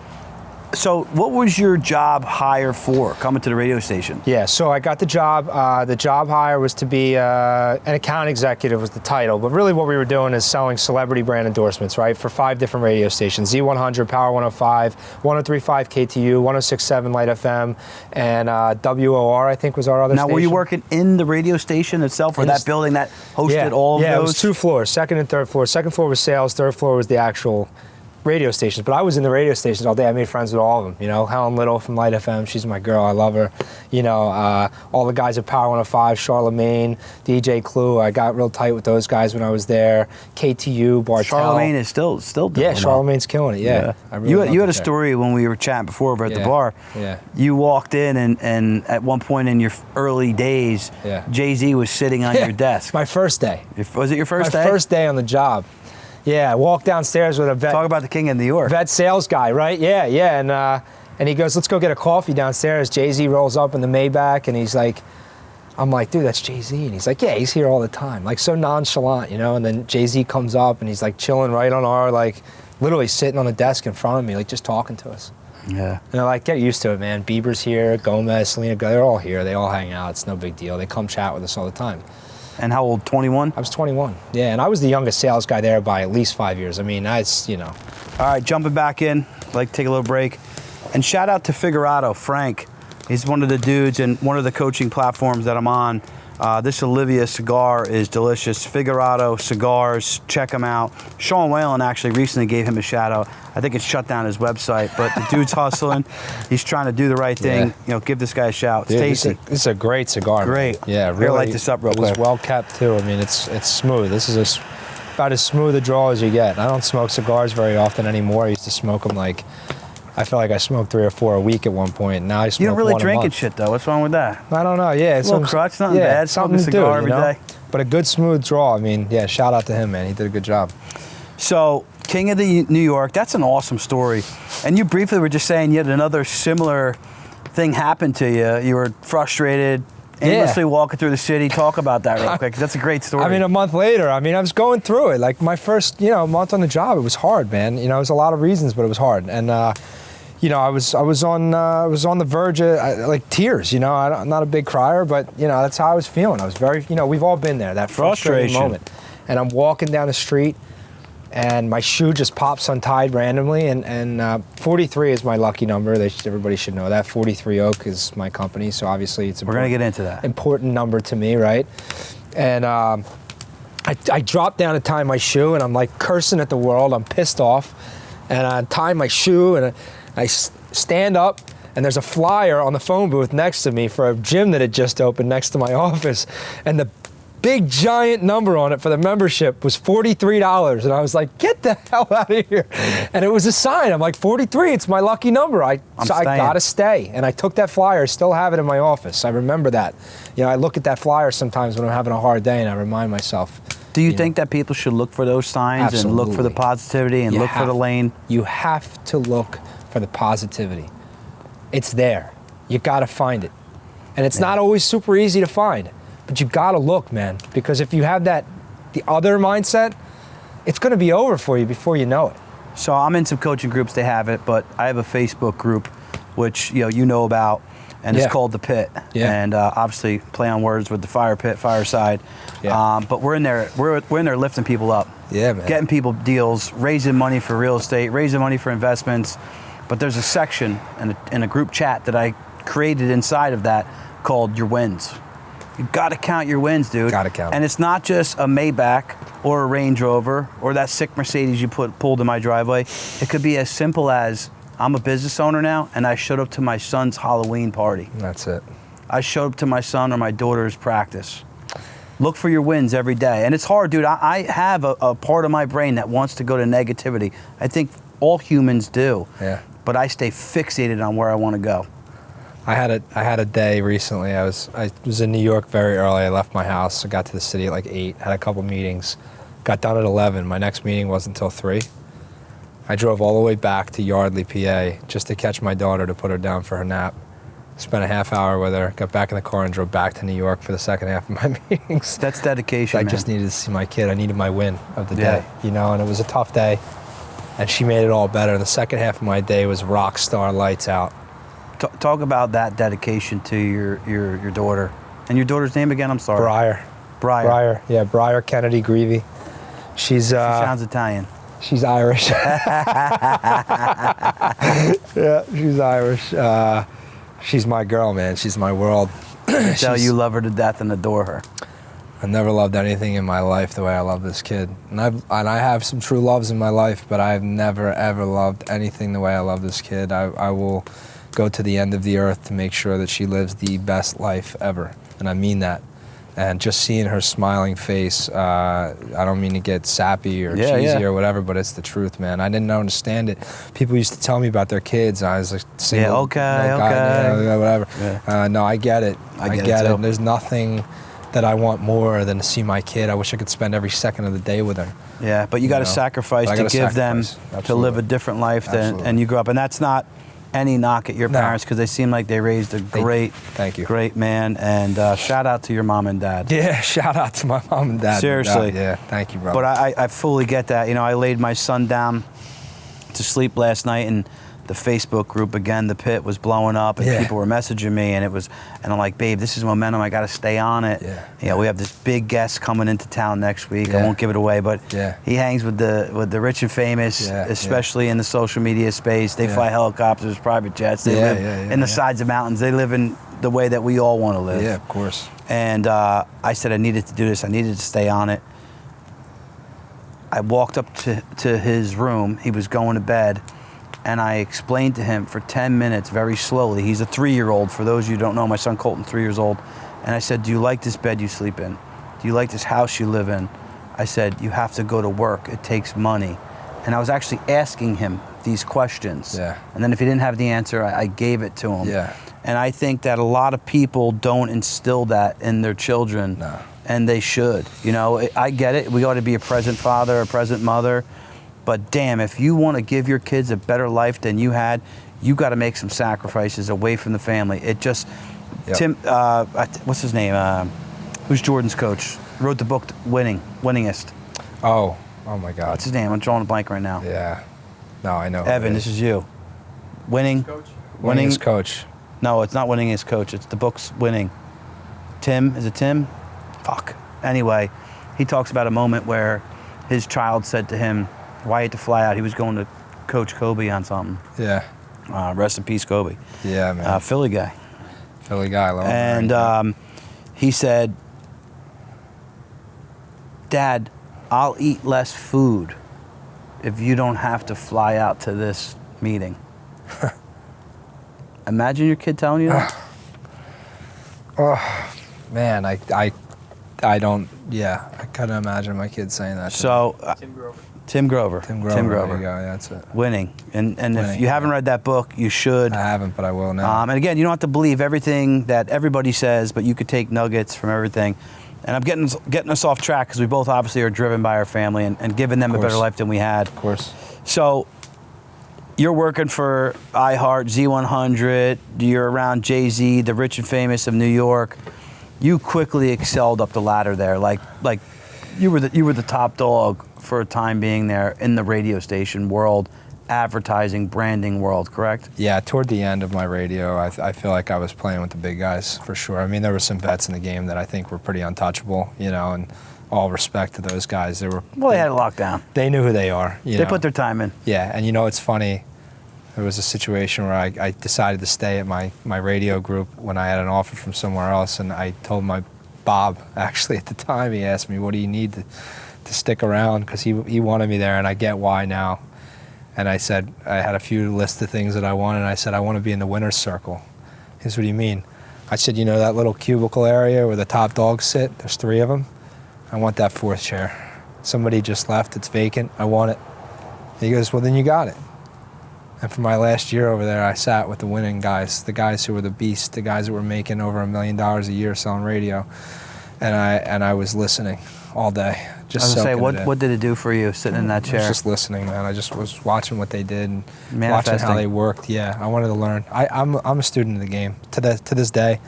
So what was your job hire for coming to the radio station? Yeah, so I got the job. The job hire was to be an account executive was the title, but really what we were doing is selling celebrity brand endorsements, right, for 5 different radio stations: Z100, Power 105, 103.5 KTU, 106.7 Light FM, and WOR, I think was our other Now, station. were you working in the radio station itself, or In that the- building that hosted all of yeah, those? it was 2 floors, second and third floor. Second floor was sales, third floor was the actual radio stations. But I was in the radio stations all day. I made friends with all of them. You know, Helen Little from Light FM, she's my girl. I love her. You know, all the guys at Power 105, Charlemagne, DJ Clue. I got real tight with those guys when I was there. KTU, Bartel. Charlemagne is still doing Yeah, well. Charlemagne's killing it. Yeah. I really you love had a the guy. story when we were chatting before over at the Yeah, bar. yeah. You walked in and at one point in your early days, Yeah. Jay-Z was sitting on your desk. My first day. Was it your first My day? first day on the job. Yeah, I walked downstairs with a vet. Talk about the king of New York. Vet sales guy, right? Yeah. And he goes, let's go get a coffee downstairs. Jay-Z rolls up in the Maybach, and he's like, I'm like, dude, that's Jay-Z. And he's like, yeah, he's here all the time. Like, so nonchalant, you know? And then Jay-Z comes up, and he's like chilling right on our, like, literally sitting on the desk in front of me, like just talking to us. Yeah. And they're like, get used to it, man. Bieber's here, Gomez, Selena, they're all here. They all hang out. It's no big deal. They come chat with us all the time. And how old, 21? I was 21. Yeah, and I was the youngest sales guy there by at least 5 years. I mean, that's, you know. All right, jumping back in, like take a little break. And shout out to Figurato, Frank. He's one of the dudes and one of the coaching platforms that I'm on. This Olivia cigar is delicious. Figurato cigars, check him out. Sean Whalen actually recently gave him a shout out. I think it's shut down his website, but the dude's hustling. He's trying to do the right thing. Yeah. You know, give this guy a shout. Dude, It's tasty. This is a great cigar. Great. Man. Yeah, Here, really. light this up real quick. It's well kept too. I mean, it's smooth. This is about as smooth a draw as you get. I don't smoke cigars very often anymore. I used to smoke them like, I feel like I smoked 3 or 4 a week at one point. Now I smoke You don't really one a drink and month. shit though. What's wrong with that? I don't know. Yeah, A little crutch, nothing bad. Smoking a something to cigar do, every you know? day. But a good smooth draw. I mean, yeah. Shout out to him, man. He did a good job. So, King of the New York, that's an awesome story. And you briefly were just saying yet another similar thing happened to you. You were frustrated, aimlessly walking through the city. Talk about that real quick, 'cause that's a great story. I mean, a month later, I mean, I was going through it. Like my first, month on the job, it was hard, man. You know, it was a lot of reasons, but it was hard. And I was on the verge of like tears. You know, I'm not a big crier, but that's how I was feeling. I was very, we've all been there, that frustrating Frustration. moment. And I'm walking down the street, and my shoe just pops untied randomly. And 43 is my lucky number. Everybody should know that. 43 Oak is my company, so obviously it's we're gonna get into that. important number to me, right? And I drop down to tie my shoe, and I'm like cursing at the world. I'm pissed off, and I tie my shoe, and I stand up, and there's a flyer on the phone booth next to me for a gym that had just opened next to my office, and the big giant number on it for the membership was $43, and I was like, get the hell out of here. And it was a sign. I'm like, 43, it's my lucky number. I gotta stay. And I took that flyer, still have it in my office. I remember that. You know, I look at that flyer sometimes when I'm having a hard day, and I remind myself. Do you think that people should look for those signs Absolutely. and look for the positivity and look for the lane? You have to look for the positivity. It's there. You gotta find it. And it's not always super easy to find. But you gotta look, man, because if you have the other mindset, it's gonna be over for you before you know it. So I'm in some coaching groups, they have it, but I have a Facebook group, which you know about, and it's called The Pit. Yeah. And obviously play on words with the fire pit, Fireside. Yeah. But we're in there lifting people up. Yeah, man. Getting people deals, raising money for real estate, raising money for investments. But there's a section in a group chat that I created inside of that called Your Wins. You gotta count your wins, dude. Gotta count. And it's not just a Maybach or a Range Rover or that sick Mercedes you pulled in my driveway. It could be as simple as, I'm a business owner now, and I showed up to my son's Halloween party. That's it. I showed up to my son or my daughter's practice. Look for your wins every day. And it's hard, dude. I have a part of my brain that wants to go to negativity. I think all humans do. Yeah. But I stay fixated on where I want to go. I had a day recently. I was in New York very early. I left my house. I got to the city at like 8. Had a couple meetings. Got done at 11. My next meeting wasn't until 3. I drove all the way back to Yardley, PA, just to catch my daughter to put her down for her nap. Spent a half hour with her. Got back in the car and drove back to New York for the second half of my meetings. That's dedication, I man. just needed to see my kid. I needed my win of the day, you know. And it was a tough day, and she made it all better. The second half of my day was rock star, lights out. Talk about that dedication to your daughter. And your daughter's name again? I'm sorry. Briar. Yeah, Briar Kennedy Grevy. She sounds Italian. She's Irish. Yeah, she's Irish. She's my girl, man. She's my world. Tell you love her to death and adore her. I never loved anything in my life the way I love this kid. And I have some true loves in my life, but I've never, ever loved anything the way I love this kid. I will go to the end of the earth to make sure that she lives the best life ever. And I mean that. And just seeing her smiling face, I don't mean to get sappy or cheesy or whatever, but it's the truth, man. I didn't understand it. People used to tell me about their kids. I was like, single, whatever. Yeah. No, I get it. I get it. There's nothing that I want more than to see my kid. I wish I could spend every second of the day with her. Yeah, but you got to sacrifice to give them to live a different life and you grew up. And that's not any knock at your parents, because they seem like they raised a great man. And shout out to your mom and dad. Yeah, shout out to my mom and dad. Seriously. Yeah, thank you, brother. But I fully get that. You know, I laid my son down to sleep last night, and the Facebook group again, The Pit, was blowing up, and people were messaging me, and I'm like, babe, this is momentum. I got to stay on it. Yeah, we have this big guest coming into town next week. I won't give it away, but he hangs with the rich and famous, especially in the social media space. They fly helicopters, private jets. They live in the sides of mountains. They live in the way that we all want to live. Yeah, of course. And I said I needed to do this. I needed to stay on it. I walked up to his room. He was going to bed. And I explained to him for 10 minutes very slowly. He's a 3-year-old. For those of you who don't know, my son Colton, 3 years old. And I said, do you like this bed you sleep in? Do you like this house you live in? I said, you have to go to work. It takes money. And I was actually asking him these questions. Yeah. And then if he didn't have the answer, I gave it to him. Yeah. And I think that a lot of people don't instill that in their children. No. And they should. You know, I get it. We ought to be a present father, a present mother. But damn, if you want to give your kids a better life than you had, you got to make some sacrifices away from the family. It just, Tim, what's his name? Who's Jordan's coach? Wrote the book Winningest. Oh my God. What's his name? I'm drawing a blank right now. Yeah. No, I know. Evan, this is you. Winning. Winningest coach. No, it's not Winningest coach. It's the book's Winning. Tim, is it Tim? Fuck. Anyway, he talks about a moment where his child said to him, why he had to fly out. He was going to coach Kobe on something. Yeah. Rest in peace, Kobe. Yeah, man. Philly guy. Philly guy. And he said, Dad, I'll eat less food if you don't have to fly out to this meeting. Imagine your kid telling you that. Oh, man, I don't, I couldn't imagine my kid saying that. So, Tim Grover. Tim Grover. There you go, yeah, that's it. Winning. And Winning, if you haven't read that book, you should. I haven't, but I will now. And again, you don't have to believe everything that everybody says, but you could take nuggets from everything. And I'm getting us off track because we both obviously are driven by our family and giving them a better life than we had. Of course. So you're working for iHeart, Z100, you're around Jay-Z, the rich and famous of New York. You quickly excelled up the ladder there. Like you were the top dog for a time being there in the radio station world, advertising, branding world, correct? Yeah, toward the end of my radio, I feel like I was playing with the big guys for sure. I mean, there were some vets in the game that I think were pretty untouchable, and all respect to those guys. They had it locked down. They knew who they are. They put their time in. Yeah, and it's funny. There was a situation where I decided to stay at my radio group when I had an offer from somewhere else, and I told my Bob, actually at the time, he asked me, what do you need to stick around? Because he wanted me there, and I get why now. And I said, I had a few lists of things that I wanted, and I said, I want to be in the winner's circle. He said, what do you mean? I said, that little cubicle area where the top dogs sit, there's 3 of them. I want that 4th chair. Somebody just left, it's vacant, I want it. He goes, well, then you got it. And for my last year over there, I sat with the winning guys, the guys who were the beast, the guys that were making over $1 million a year selling radio. And I was listening all day. Just I was going to say, what did it do for you sitting in that chair? I was just listening, man. I just was watching what they did and watching how they worked. Yeah, I wanted to learn. I'm a student of the game. To this day,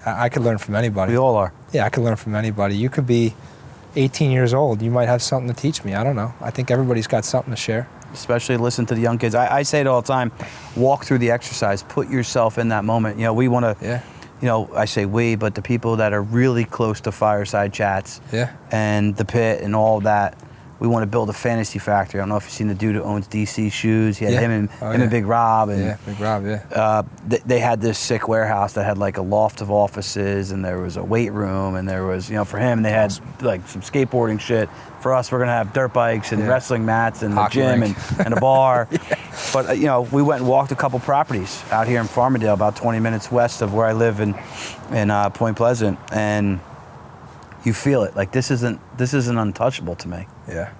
I could learn from anybody. We all are. Yeah, I could learn from anybody. You could be 18 years old. You might have something to teach me. I don't know. I think everybody's got something to share. Especially listen to the young kids. I say it all the time. Walk through the exercise. Put yourself in that moment. We want to. Yeah. I say we, but the people that are really close to Fireside Chats and the pit and all that, we want to build a fantasy factory. I don't know if you've seen the dude who owns DC Shoes. He had him and Big Rob. And, Big Rob, they had this sick warehouse that had like a loft of offices, and there was a weight room, and there was, for him, they had like some skateboarding shit. For us, we're going to have dirt bikes and wrestling mats and Hockey the gym rink. and a bar. But, we went and walked a couple properties out here in Farmingdale, about 20 minutes west of where I live in Point Pleasant. And you feel it. Like, this isn't untouchable to me. Yeah.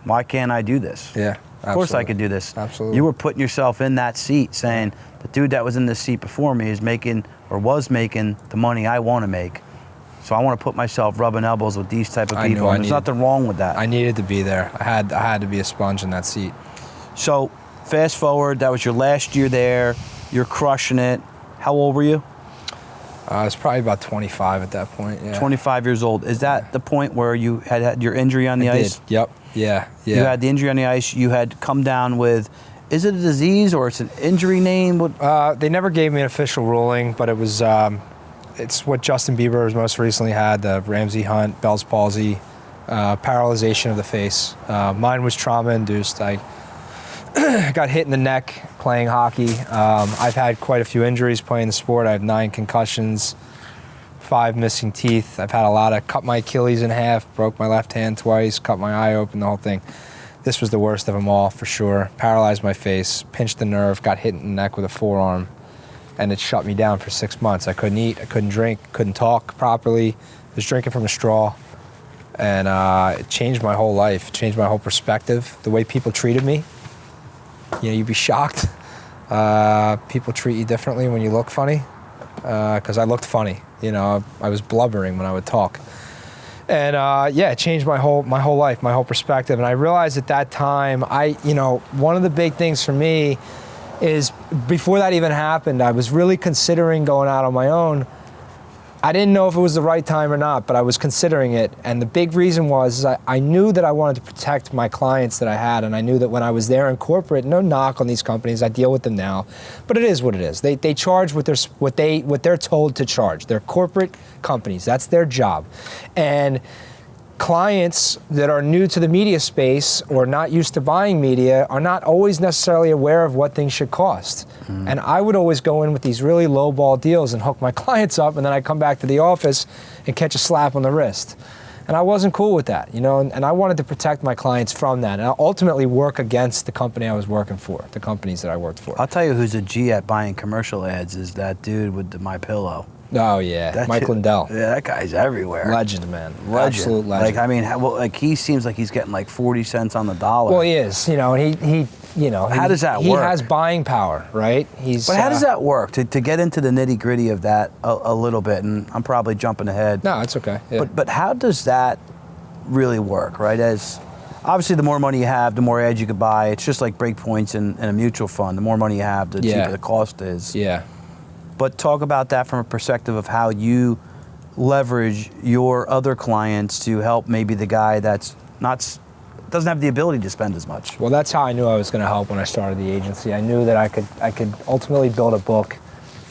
Why can't I do this? Yeah. Of course I could do this. Absolutely. You were putting yourself in that seat saying, the dude that was in this seat before me is making or was making the money I want to make. So I want to put myself rubbing elbows with these type of people. And there's nothing wrong with that. I needed to be there. I had to be a sponge in that seat. So fast forward, that was your last year there. You're crushing it. How old were you? I was probably about 25 at that point. Yeah. 25 years old. Is that the point where you had your injury on the ice? Did. Yep. Yeah. You had the injury on the ice. You had come down with, is it a disease or it's an injury name? They never gave me an official ruling, but it was, it's what Justin Bieber has most recently had, the Ramsey Hunt, Bell's palsy, paralyzation of the face. Mine was trauma-induced. I got hit in the neck playing hockey. I've had quite a few injuries playing the sport. I have 9 concussions, 5 missing teeth. I've had cut my Achilles in half, broke my left hand twice, cut my eye open, the whole thing. This was the worst of them all, for sure. Paralyzed my face, pinched the nerve, got hit in the neck with a forearm, and it shut me down for 6 months. I couldn't eat, I couldn't drink, couldn't talk properly. I was drinking from a straw, and it changed my whole life. It changed my whole perspective, the way people treated me. You'd be shocked. People treat you differently when you look funny, because I looked funny. I was blubbering when I would talk. And it changed my whole life, my whole perspective. And I realized at that time, one of the big things for me is, before that even happened, I was really considering going out on my own. I didn't know if it was the right time or not, but I was considering it. And the big reason was I knew that I wanted to protect my clients that I had, and I knew that when I was there in corporate, no knock on these companies, I deal with them now, but it is what it is. They charge what they're told to charge. They're corporate companies. That's their job. And clients that are new to the media space or not used to buying media are not always necessarily aware of what things should cost. And I would always go in with these really low ball deals and hook my clients up, and then I come back to the office and catch a slap on the wrist. And I wasn't cool with that, you know, and I wanted to protect my clients from that, and I ultimately work against the company I was working for, the companies that I worked for. I'll tell you who's a G at buying commercial ads is that dude with the MyPillow. Oh yeah, That Mike dude- Lindell. Yeah, that guy's everywhere. Legend, man. Legend. Absolute legend. Like, I mean, like he seems like he's getting like 40 cents on the dollar. Well, he is, you know, and he you know. How does that he work? He has buying power, right? But how does that work? To get into the nitty gritty of that a little bit, and I'm probably jumping ahead. No, it's okay. Yeah. But how does that really work, right? As obviously, the more money you have, the more ads you could buy. It's just like break points in a mutual fund. The more money you have, the cheaper the cost is. Yeah. But talk about that from a perspective of how you leverage your other clients to help maybe the guy that's doesn't have the ability to spend as much. Well, that's how I knew I was going to help when I started the agency. I knew that I could ultimately build a book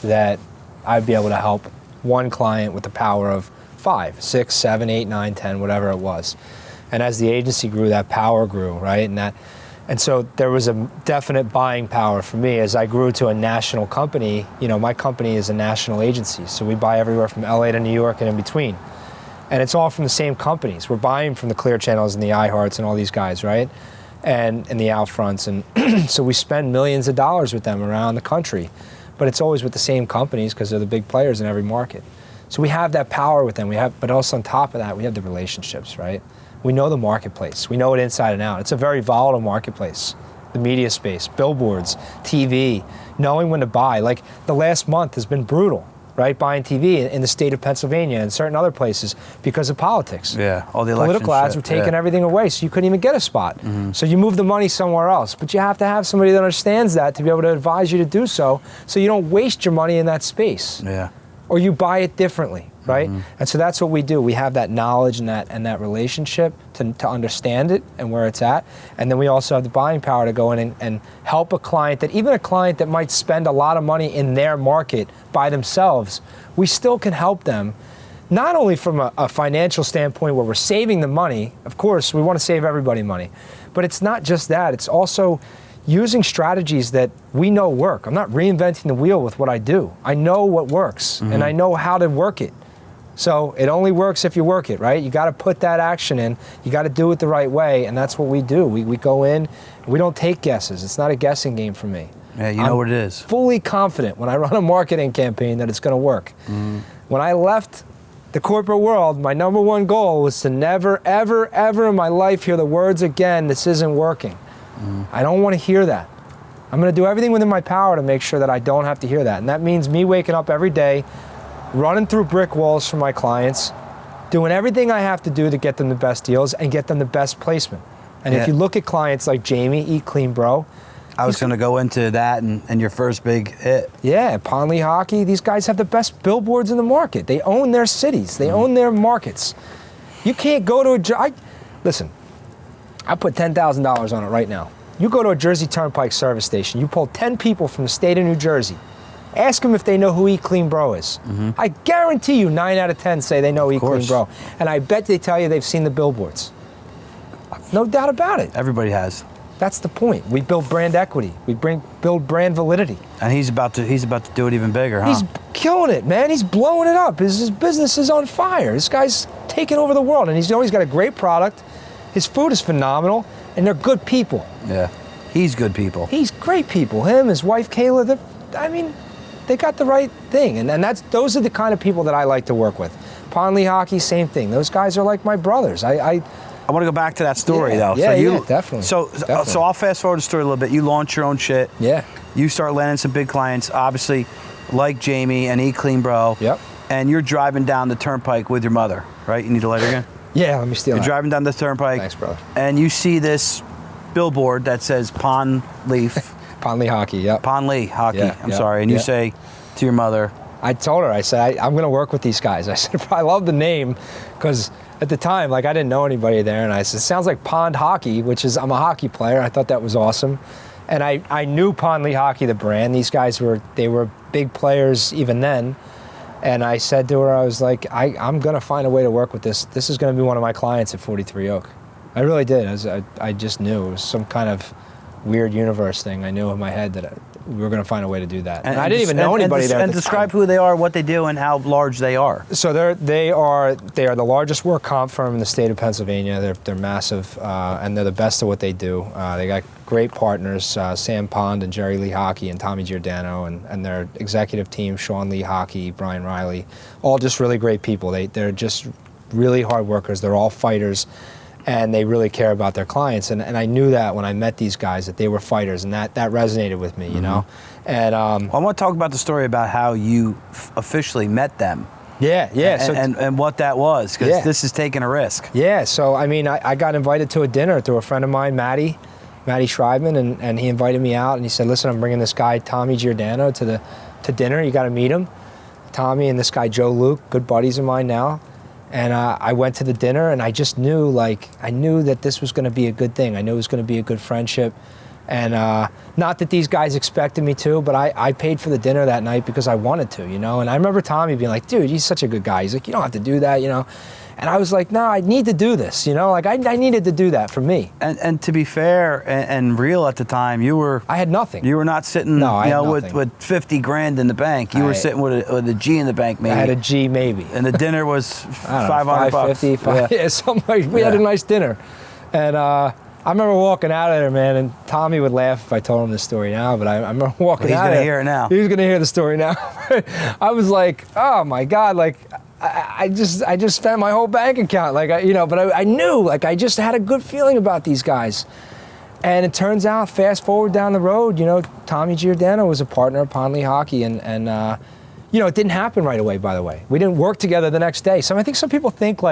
that I'd be able to help one client with the power of 5, 6, 7, 8, 9, 10, whatever it was. And as the agency grew, that power grew, right? And so there was a definite buying power for me as I grew to a national company. You know, my company is a national agency, so we buy everywhere from LA to New York and in between. And it's all from the same companies. We're buying from the Clear Channels and the iHearts and all these guys, right? And the Outfronts. And so we spend millions of dollars with them around the country. But it's always with the same companies because they're the big players in every market. So we have that power with them. But also on top of that, we have the relationships, right? We know the marketplace. We know it inside and out. It's a very volatile marketplace. The media space, billboards, TV, knowing when to buy. Like the last month has been brutal, right? Buying TV in the state of Pennsylvania and certain other places because of politics. Yeah, all the election Political ads shit, were taking yeah. everything away, so you couldn't even get a spot. So you move the money somewhere else. But you have to have somebody that understands that to be able to advise you to do so you don't waste your money in that space. Yeah. Or you buy it differently, right? And so that's what we do. We have that knowledge and that relationship to understand it and where it's at. And then we also have the buying power to go in and help a client even a client that might spend a lot of money in their market by themselves, we still can help them, not only from a financial standpoint where we're saving the money. Of course, we want to save everybody money. But it's not just that. It's also using strategies that we know work. I'm not reinventing the wheel with what I do. I know what works, and I know how to work it. So it only works if you work it, right? You got to put that action in. You got to do it the right way, and that's what we do. We go in, we don't take guesses. It's not a guessing game for me. Yeah, you know what it is. Fully confident when I run a marketing campaign that it's going to work. When I left the corporate world, my number one goal was to never, ever, ever in my life hear the words again, "This isn't working." I don't want to hear that. I'm going to do everything within my power to make sure that I don't have to hear that. And that means me waking up every day, running through brick walls for my clients, doing everything I have to do to get them the best deals and get them the best placement. And if you look at clients like Jamie, Eat Clean Bro. I was going to go into that and your first big hit. Yeah, LeHockey, these guys have the best billboards in the market. They own their cities. They own their markets. You can't go to listen, I put $10,000 on it right now. You go to a Jersey Turnpike service station, you pull 10 people from the state of New Jersey, ask them if they know who Eat Clean Bro is. I guarantee you 9 out of 10 say they know Eat Clean Bro. And I bet they tell you they've seen the billboards. No doubt about it. Everybody has. That's the point. We build brand equity. We build brand validity. And he's about to do it even bigger, huh? He's killing it, man. He's blowing it up. His business is on fire. This guy's taking over the world, and he's always got a great product. His food is phenomenal, and they're good people. Yeah, he's good people. He's great people. Him, his wife Kayla. They got the right thing, and those are the kind of people that I like to work with. LeHockey, same thing. Those guys are like my brothers. I want to go back to that story though. Yeah, definitely. So I'll fast forward the story a little bit. You launch your own shit. Yeah. You start landing some big clients, obviously, like Jamie and Eat Clean Bro. Yep. And you're driving down the turnpike with your mother, right? You need a lighter again? Yeah, let me steal You're that. driving down the turnpike. Thanks, brother. And you see this billboard that says Pond Leaf. LeHockey, yep. Pond Lee Hockey, Yeah, I'm yeah, sorry. And you yeah. say to your mother, I told her, I said, I'm going to work with these guys. I said, I love the name because at the time, I didn't know anybody there. And I said, it sounds like Pond Hockey, which is, I'm a hockey player. I thought that was awesome. And I knew Pond LeHockey, the brand. These guys were big players even then. And I said to her, I was like, I'm going to find a way to work with this. This is going to be one of my clients at 43 Oak. I really did. I just knew. It was some kind of weird universe thing. I knew in my head that we were going to find a way to do that. And I didn't even know anybody there. And describe who they are, what they do, and how large they are. So they are the largest work comp firm in the state of Pennsylvania. They're massive, and they're the best at what they do. They got great partners, Sam Pond and Jerry LeHockey and Tommy Giordano, and their executive team, Sean LeHockey, Brian Riley, all just really great people. They're just really hard workers. They're all fighters. And they really care about their clients, and I knew that when I met these guys that they were fighters, and that resonated with me, you know. And I want to talk about the story about how you officially met them. Yeah. And what that was, because this is taking a risk. Yeah. So I mean, I got invited to a dinner through a friend of mine, Matty Schreibman, and he invited me out, and he said, "Listen, I'm bringing this guy Tommy Giordano to dinner. You got to meet him." Tommy and this guy Joe Luke, good buddies of mine now. And I went to the dinner, and I just knew, I knew that this was going to be a good thing. I knew it was going to be a good friendship. And not that these guys expected me to, but I paid for the dinner that night because I wanted to, you know. And I remember Tommy being like, dude, he's such a good guy. He's like, you don't have to do that, you know. And I was like, no, I need to do this, you know. Like, I needed to do that for me. And to be fair and real at the time, I had nothing. You were not sitting, with 50 grand in the bank. You were sitting with a G in the bank, maybe. I had a G, maybe. And the dinner was $500 $550, something like. We had a nice dinner, and I remember walking out of there, man. And Tommy would laugh if I told him this story now, but I remember walking out of there. He's gonna hear it now. He's gonna hear the story now. I was like, oh my God, like. I just spent my whole bank account, but I knew, I just had a good feeling about these guys. And it turns out, fast forward down the road, Tommy Giordano was a partner of Pond LeHockey, and it didn't happen right away, by the way. We didn't work together the next day. So I think some people think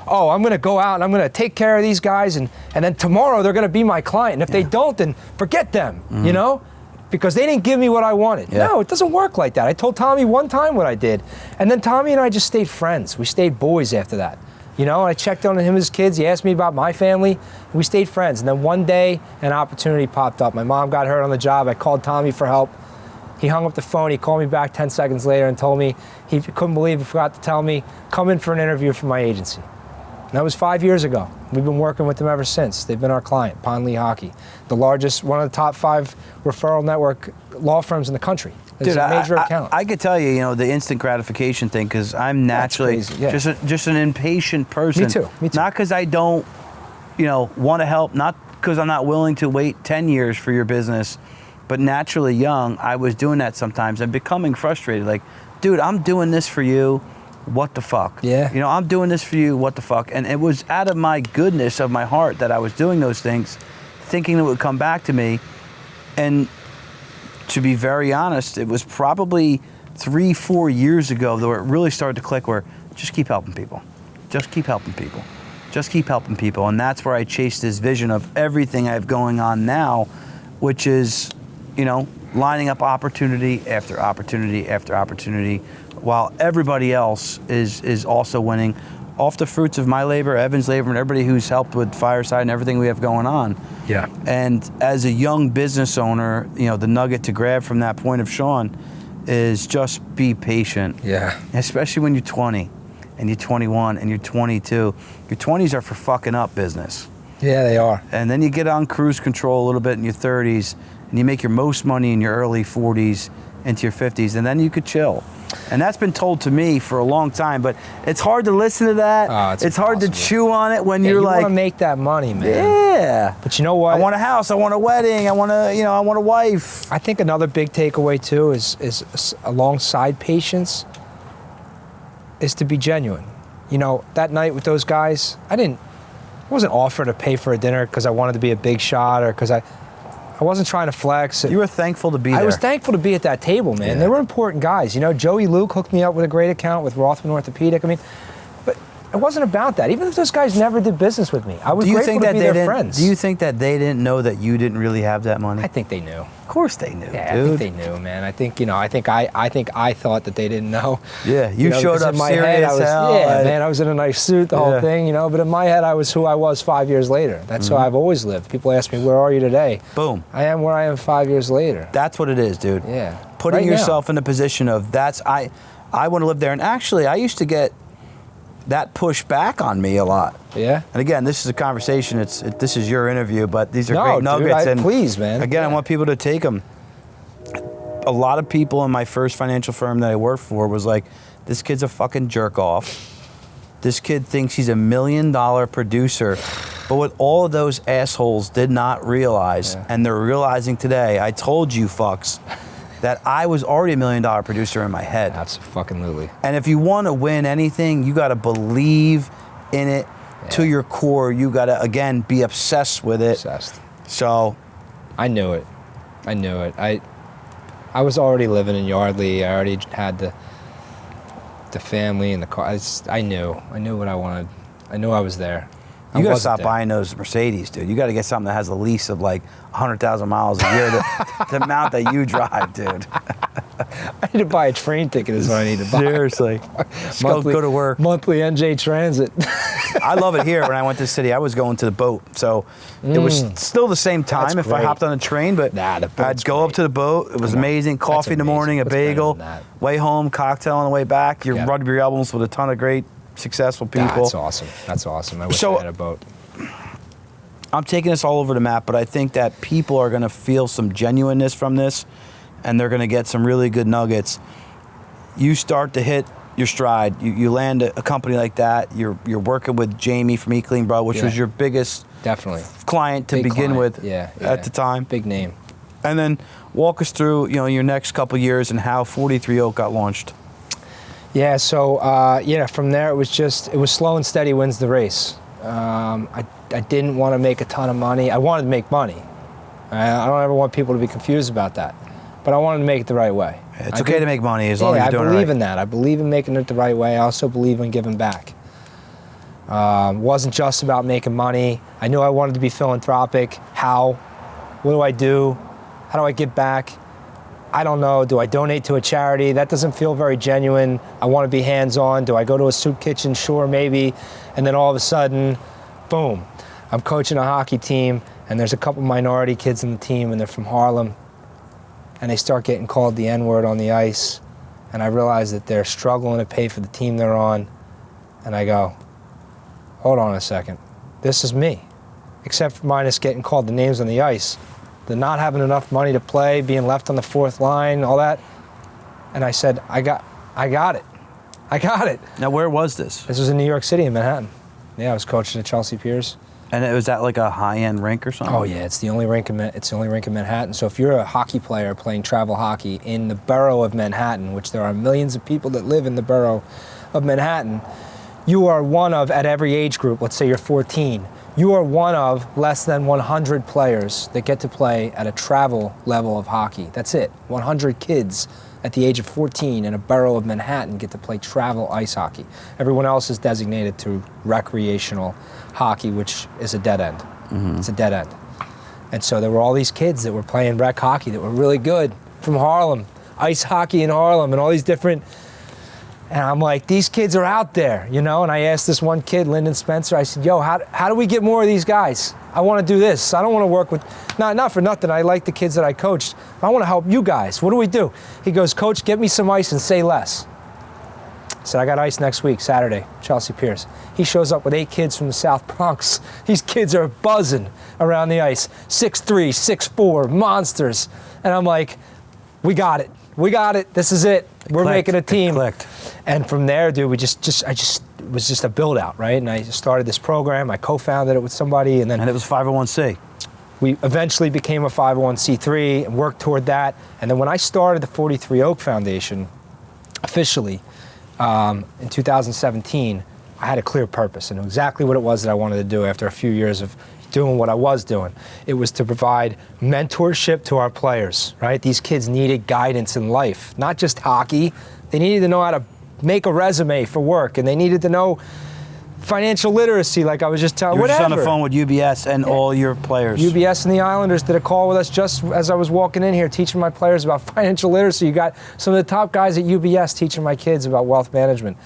oh, I'm gonna go out and I'm gonna take care of these guys, and then tomorrow they're gonna be my client. And if they don't, then forget them, because they didn't give me what I wanted. Yeah. No, it doesn't work like that. I told Tommy one time what I did, and then Tommy and I just stayed friends. We stayed boys after that. I checked on him and his kids. He asked me about my family, and we stayed friends. And then one day, an opportunity popped up. My mom got hurt on the job. I called Tommy for help. He hung up the phone. He called me back 10 seconds later and told me he couldn't believe he forgot to tell me, come in for an interview for my agency. And that was 5 years ago. We've been working with them ever since. They've been our client, Pond LeHockey, the largest, one of the top 5 referral network law firms in the country. It's a major account. I could tell you, the instant gratification thing, because I'm naturally just an impatient person. Me too. Not because I don't, want to help, not because I'm not willing to wait 10 years for your business, but naturally young, I was doing that sometimes and becoming frustrated. Like, dude, I'm doing this for you. What the fuck? Yeah. I'm doing this for you. What the fuck? And it was out of my goodness of my heart that I was doing those things, thinking it would come back to me. And to be very honest, it was probably 3-4 years ago that it really started to click, where just keep helping people. Just keep helping people. Just keep helping people. And that's where I chased this vision of everything I have going on now, which is, lining up opportunity after opportunity after opportunity, while everybody else is also winning off the fruits of my labor, Evan's labor, and everybody who's helped with Fireside and everything we have going on. Yeah. And as a young business owner, the nugget to grab from that point of Sean is just be patient. Yeah. Especially when you're 20 and you're 21 and you're 22. Your 20s are for fucking up business. Yeah, they are. And then you get on cruise control a little bit in your 30s, and you make your most money in your early 40s into your 50s, and then you could chill. And that's been told to me for a long time, but it's hard to listen to that. It's hard to chew on it when you're like, you want to make that money, man. Yeah. But you know what? I want a house. I want a wedding. I want a wife. I think another big takeaway too is alongside patience is to be genuine. That night with those guys, I wasn't offered to pay for a dinner because I wanted to be a big shot or because I wasn't trying to flex. You were thankful to be there. I was thankful to be at that table, man. Yeah. They were important guys. Joey Luke hooked me up with a great account with Rothman Orthopedic. But it wasn't about that. Even if those guys never did business with me, I was grateful to be their friends. Do you think that they didn't know that you didn't really have that money? I think they knew. Of course they knew, yeah, dude. I think they knew, man. I think I thought that they didn't know. Yeah, you showed up serious as hell. Yeah, man, I was in a nice suit, the whole thing, But in my head, I was who I was 5 years later. That's who I've always lived. People ask me, where are you today? Boom. I am where I am 5 years later. That's what it is, dude. Yeah. Putting yourself in a position of I want to live there. And actually, I used to get that pushed back on me a lot. Yeah. And again, this is a conversation. This is your interview, but these are great nuggets. Please, man. Again, I want people to take them. a lot of people in my first financial firm that I worked for was like, this kid's a fucking jerk off. This kid thinks he's $1 million producer. But what all of those assholes did not realize, and they're realizing today, I told you fucks, that I was already $1 million producer in my head. Absolutely. And if you want to win anything, you got to believe in it to your core. You got to, again, be obsessed with it. Obsessed. So. I knew it. I was already living in Yardley. I already had the family and the car. I knew what I wanted. I knew I was there. You gotta stop buying those Mercedes, dude. You gotta get something that has a lease of like 100,000 miles a year. The amount that you drive, dude. I need to buy a train ticket is what I need to buy. Seriously. Go to work. Monthly NJ Transit. I love it here. When I went to the city, I was going to the boat. So it was still the same time if I hopped on a train, but I'd go up to the boat. It was amazing. Coffee in the morning, a bagel, way home, cocktail on the way back. You run your albums with a ton of great, successful people. That's awesome. I wish I had a boat. I'm taking this all over the map, but I think that people are going to feel some genuineness from this, and they're going to get some really good nuggets. You start to hit your stride. You land a company like that. You're working with Jamie from Eat Clean Bro, which was your biggest client to begin with at the time. Big name. And then walk us through your next couple years and how 43 Oak got launched. Yeah, so from there it was slow and steady wins the race. I didn't want to make a ton of money. I wanted to make money. I don't ever want people to be confused about that. But I wanted to make it the right way. It's okay to make money as long as you're doing it right. I believe in that. I believe in making it the right way. I also believe in giving back. Wasn't just about making money. I knew I wanted to be philanthropic. How? What do I do? How do I give back? I don't know. Do I donate to a charity? That doesn't feel very genuine. I want to be hands-on. Do I go to a soup kitchen? Sure, maybe. And then all of a sudden, boom, I'm coaching a hockey team, and there's a couple minority kids in the team, and they're from Harlem, and they start getting called the N-word on the ice, and I realize that they're struggling to pay for the team they're on, and I go, hold on a second. This is me, except for minus getting called the names on the ice. The not having enough money to play, being left on the fourth line, all that. And I said, I got it. I got it. Now, where was this? This was in New York City, in Manhattan. Yeah, I was coaching at Chelsea Piers. And was that like a high-end rink or something? Oh yeah, it's the only rink in Manhattan. So if you're a hockey player playing travel hockey in the borough of Manhattan, which there are millions of people that live in the borough of Manhattan, you are one of, at every age group, let's say you're 14, you are one of less than 100 players that get to play at a travel level of hockey. That's it. 100 kids at the age of 14 in a borough of Manhattan get to play travel ice hockey. Everyone else is designated to recreational hockey, which is a dead end. Mm-hmm. It's a dead end. And so there were all these kids that were playing rec hockey that were really good from Harlem, ice hockey in Harlem, and all these different. And I'm like, these kids are out there, And I asked this one kid, Lyndon Spencer, I said, yo, how do we get more of these guys? I want to do this. I don't want to work with, not for nothing, I like the kids that I coached. I want to help you guys. What do we do? He goes, Coach, get me some ice and say less. I said, I got ice next week, Saturday, Chelsea Piers. He shows up with 8 kids from the South Bronx. These kids are buzzing around the ice. 6'3", 6'4", monsters. And I'm like, we got it. We got it. This is it. We're making a team. It clicked. And from there, dude, it was just a build out, right? And I started this program. I co-founded it with somebody, and it was 501c. We eventually became a 501c3 and worked toward that. And then when I started the 43 Oak Foundation officially in 2017, I had a clear purpose. I knew exactly what it was that I wanted to do after a few years of doing what I was doing. It was to provide mentorship to our players, right? These kids needed guidance in life, not just hockey. They needed to know how to make a resume for work, and they needed to know financial literacy, like I was just telling. You were just on the phone with UBS and all your players. UBS and the Islanders did a call with us just as I was walking in here, teaching my players about financial literacy. You got some of the top guys at UBS teaching my kids about wealth management.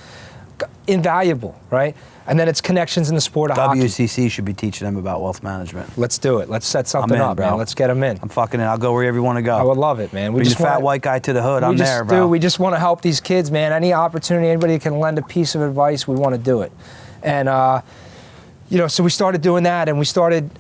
Invaluable, right? And then it's connections in the sport of hockey. WCC should be teaching them about wealth management. Let's do it. Let's set something up, bro. Man. Let's get them in. I'm fucking in. I'll go wherever you want to go. I would love it, man. Bring the fat white guy to the hood. I'm there, bro. We just want to help these kids, man. Any opportunity, anybody can lend a piece of advice, we want to do it. And, so we started doing that, and we started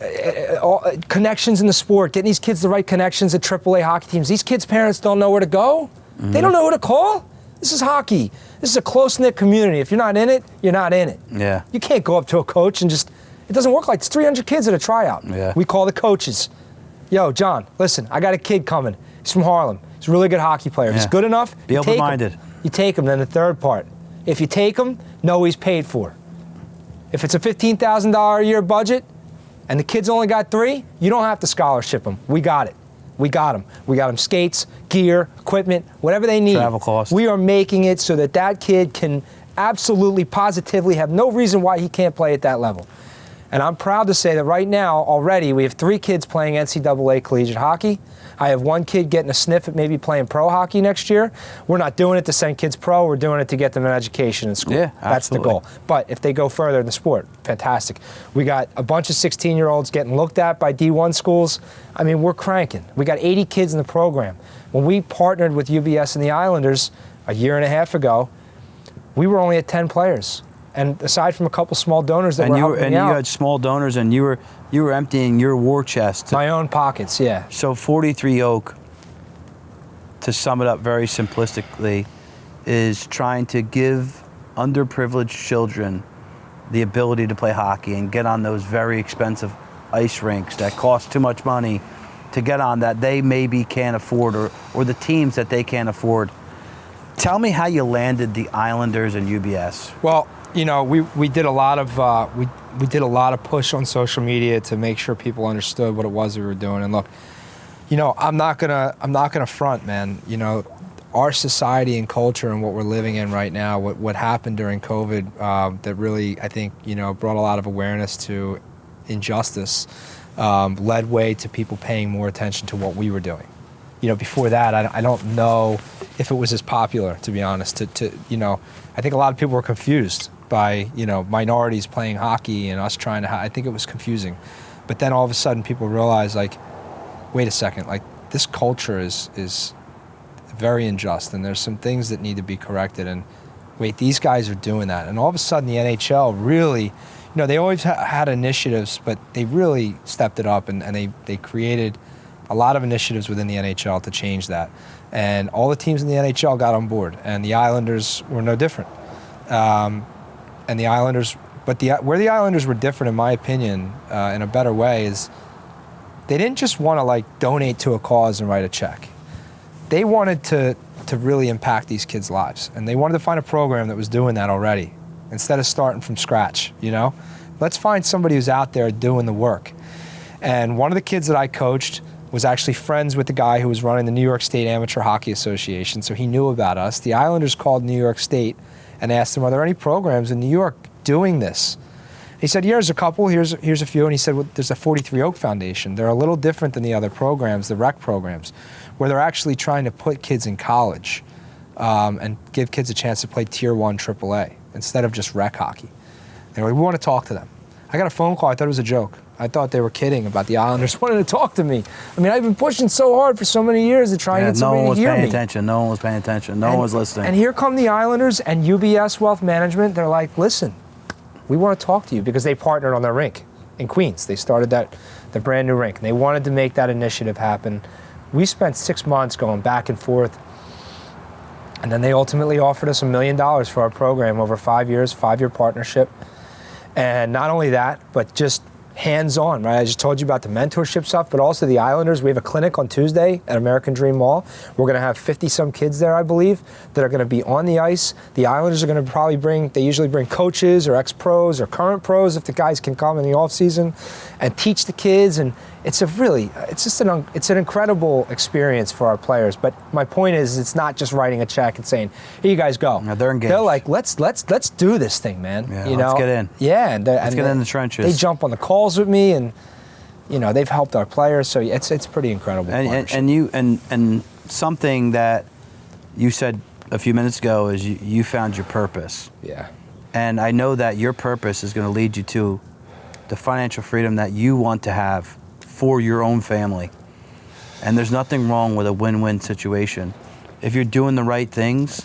connections in the sport, getting these kids the right connections at AAA hockey teams. These kids' parents don't know where to go. They don't know who to call. This is hockey. This is a close-knit community. If you're not in it, you're not in it. Yeah. You can't go up to a coach and just, it doesn't work like it's 300 kids at a tryout. Yeah. We call the coaches. Yo, John, listen, I got a kid coming. He's from Harlem. He's a really good hockey player. If he's good enough, Be you take him. open-minded. You take him. Then the third part, if you take him, know he's paid for. If it's a $15,000 a year budget and the kid's only got 3, you don't have to scholarship him. We got it. We got him. We got him skates, gear, equipment, whatever they need. Travel costs. We are making it so that that kid can absolutely, positively have no reason why he can't play at that level. And I'm proud to say that right now, already, we have 3 kids playing NCAA collegiate hockey. I have 1 kid getting a sniff at maybe playing pro hockey next year. We're not doing it to send kids pro. We're doing it to get them an education in school. Yeah, That's the absolutely. goal. But if they go further in the sport, fantastic. We got a bunch of 16-year-olds getting looked at by D1 schools. I mean, we're cranking. We got 80 kids in the program. When we partnered with UBS and the Islanders a year and a half ago, we were only at 10 players. And aside from a couple small donors that were helping me out. You had small donors, and you were emptying your war chest. My own pockets, yeah. So 43 Oak, to sum it up very simplistically, is trying to give underprivileged children the ability to play hockey and get on those very expensive ice rinks that cost too much money to get on, that they maybe can't afford, or the teams that they can't afford. Tell me how you landed the Islanders and UBS. Well, you know, we did a lot of we did a lot of push on social media to make sure people understood what it was we were doing. And look, you know, I'm not gonna front, man. You know, our society and culture and what we're living in right now, what happened during COVID, that really, I think, you know, brought a lot of awareness to injustice, led way to people paying more attention to what we were doing. You know, before that, I don't know if it was as popular, to be honest. To you know, I think a lot of people were confused by, you know, minorities playing hockey and us trying to. I think it was confusing, but then all of a sudden people realized, like, wait a second, like, this culture is very unjust, and there's some things that need to be corrected. And wait, these guys are doing that, and all of a sudden the NHL really, you know, they always had initiatives, but they really stepped it up, and they created a lot of initiatives within the NHL to change that. And all the teams in the NHL got on board, and the Islanders were no different. And the Islanders, but where the Islanders were different, in my opinion, in a better way, is they didn't just want to, like, donate to a cause and write a check. They wanted to really impact these kids' lives, and they wanted to find a program that was doing that already, instead of starting from scratch. You know, let's find somebody who's out there doing the work. And one of the kids that I coached was actually friends with the guy who was running the New York State Amateur Hockey Association, so he knew about us. The Islanders called New York State and asked them, are there any programs in New York doing this? He said, yeah, there's a couple, here's a few. And he said, well, there's a 43 Oak Foundation. They're a little different than the other programs, the rec programs, where they're actually trying to put kids in college and give kids a chance to play Tier 1 AAA instead of just rec hockey. They were like, we want to talk to them. I got a phone call. I thought it was a joke. I thought they were kidding about the Islanders wanting to talk to me. I mean, I've been pushing so hard for so many years to try and get somebody to hear me. No one was paying attention. No one was paying attention. No one was listening. And here come the Islanders and UBS Wealth Management. They're like, listen, we want to talk to you, because they partnered on their rink in Queens. They started the brand new rink, and they wanted to make that initiative happen. We spent 6 months going back and forth, and then they ultimately offered us $1 million for our program over 5 years, 5-year partnership. And not only that, but just hands-on, right? I just told you about the mentorship stuff, but also the Islanders. We have a clinic on Tuesday at American Dream Mall. We're going to have 50-some kids there, I believe, that are going to be on the ice. The Islanders are going to probably they usually bring coaches or ex-pros or current pros, if the guys can come in the off-season, and teach the kids. And it's an incredible experience for our players. But my point is, it's not just writing a check and saying, here you guys go. No, they're engaged. They're like, let's do this thing, man. Yeah, you know? let's get in. Yeah. Let's get in the trenches. They jump on the calls with me, and, you know, they've helped our players. So it's pretty incredible. And something that you said a few minutes ago is you found your purpose. Yeah. And I know that your purpose is going to lead you to the financial freedom that you want to have for your own family. And there's nothing wrong with a win-win situation. If you're doing the right things,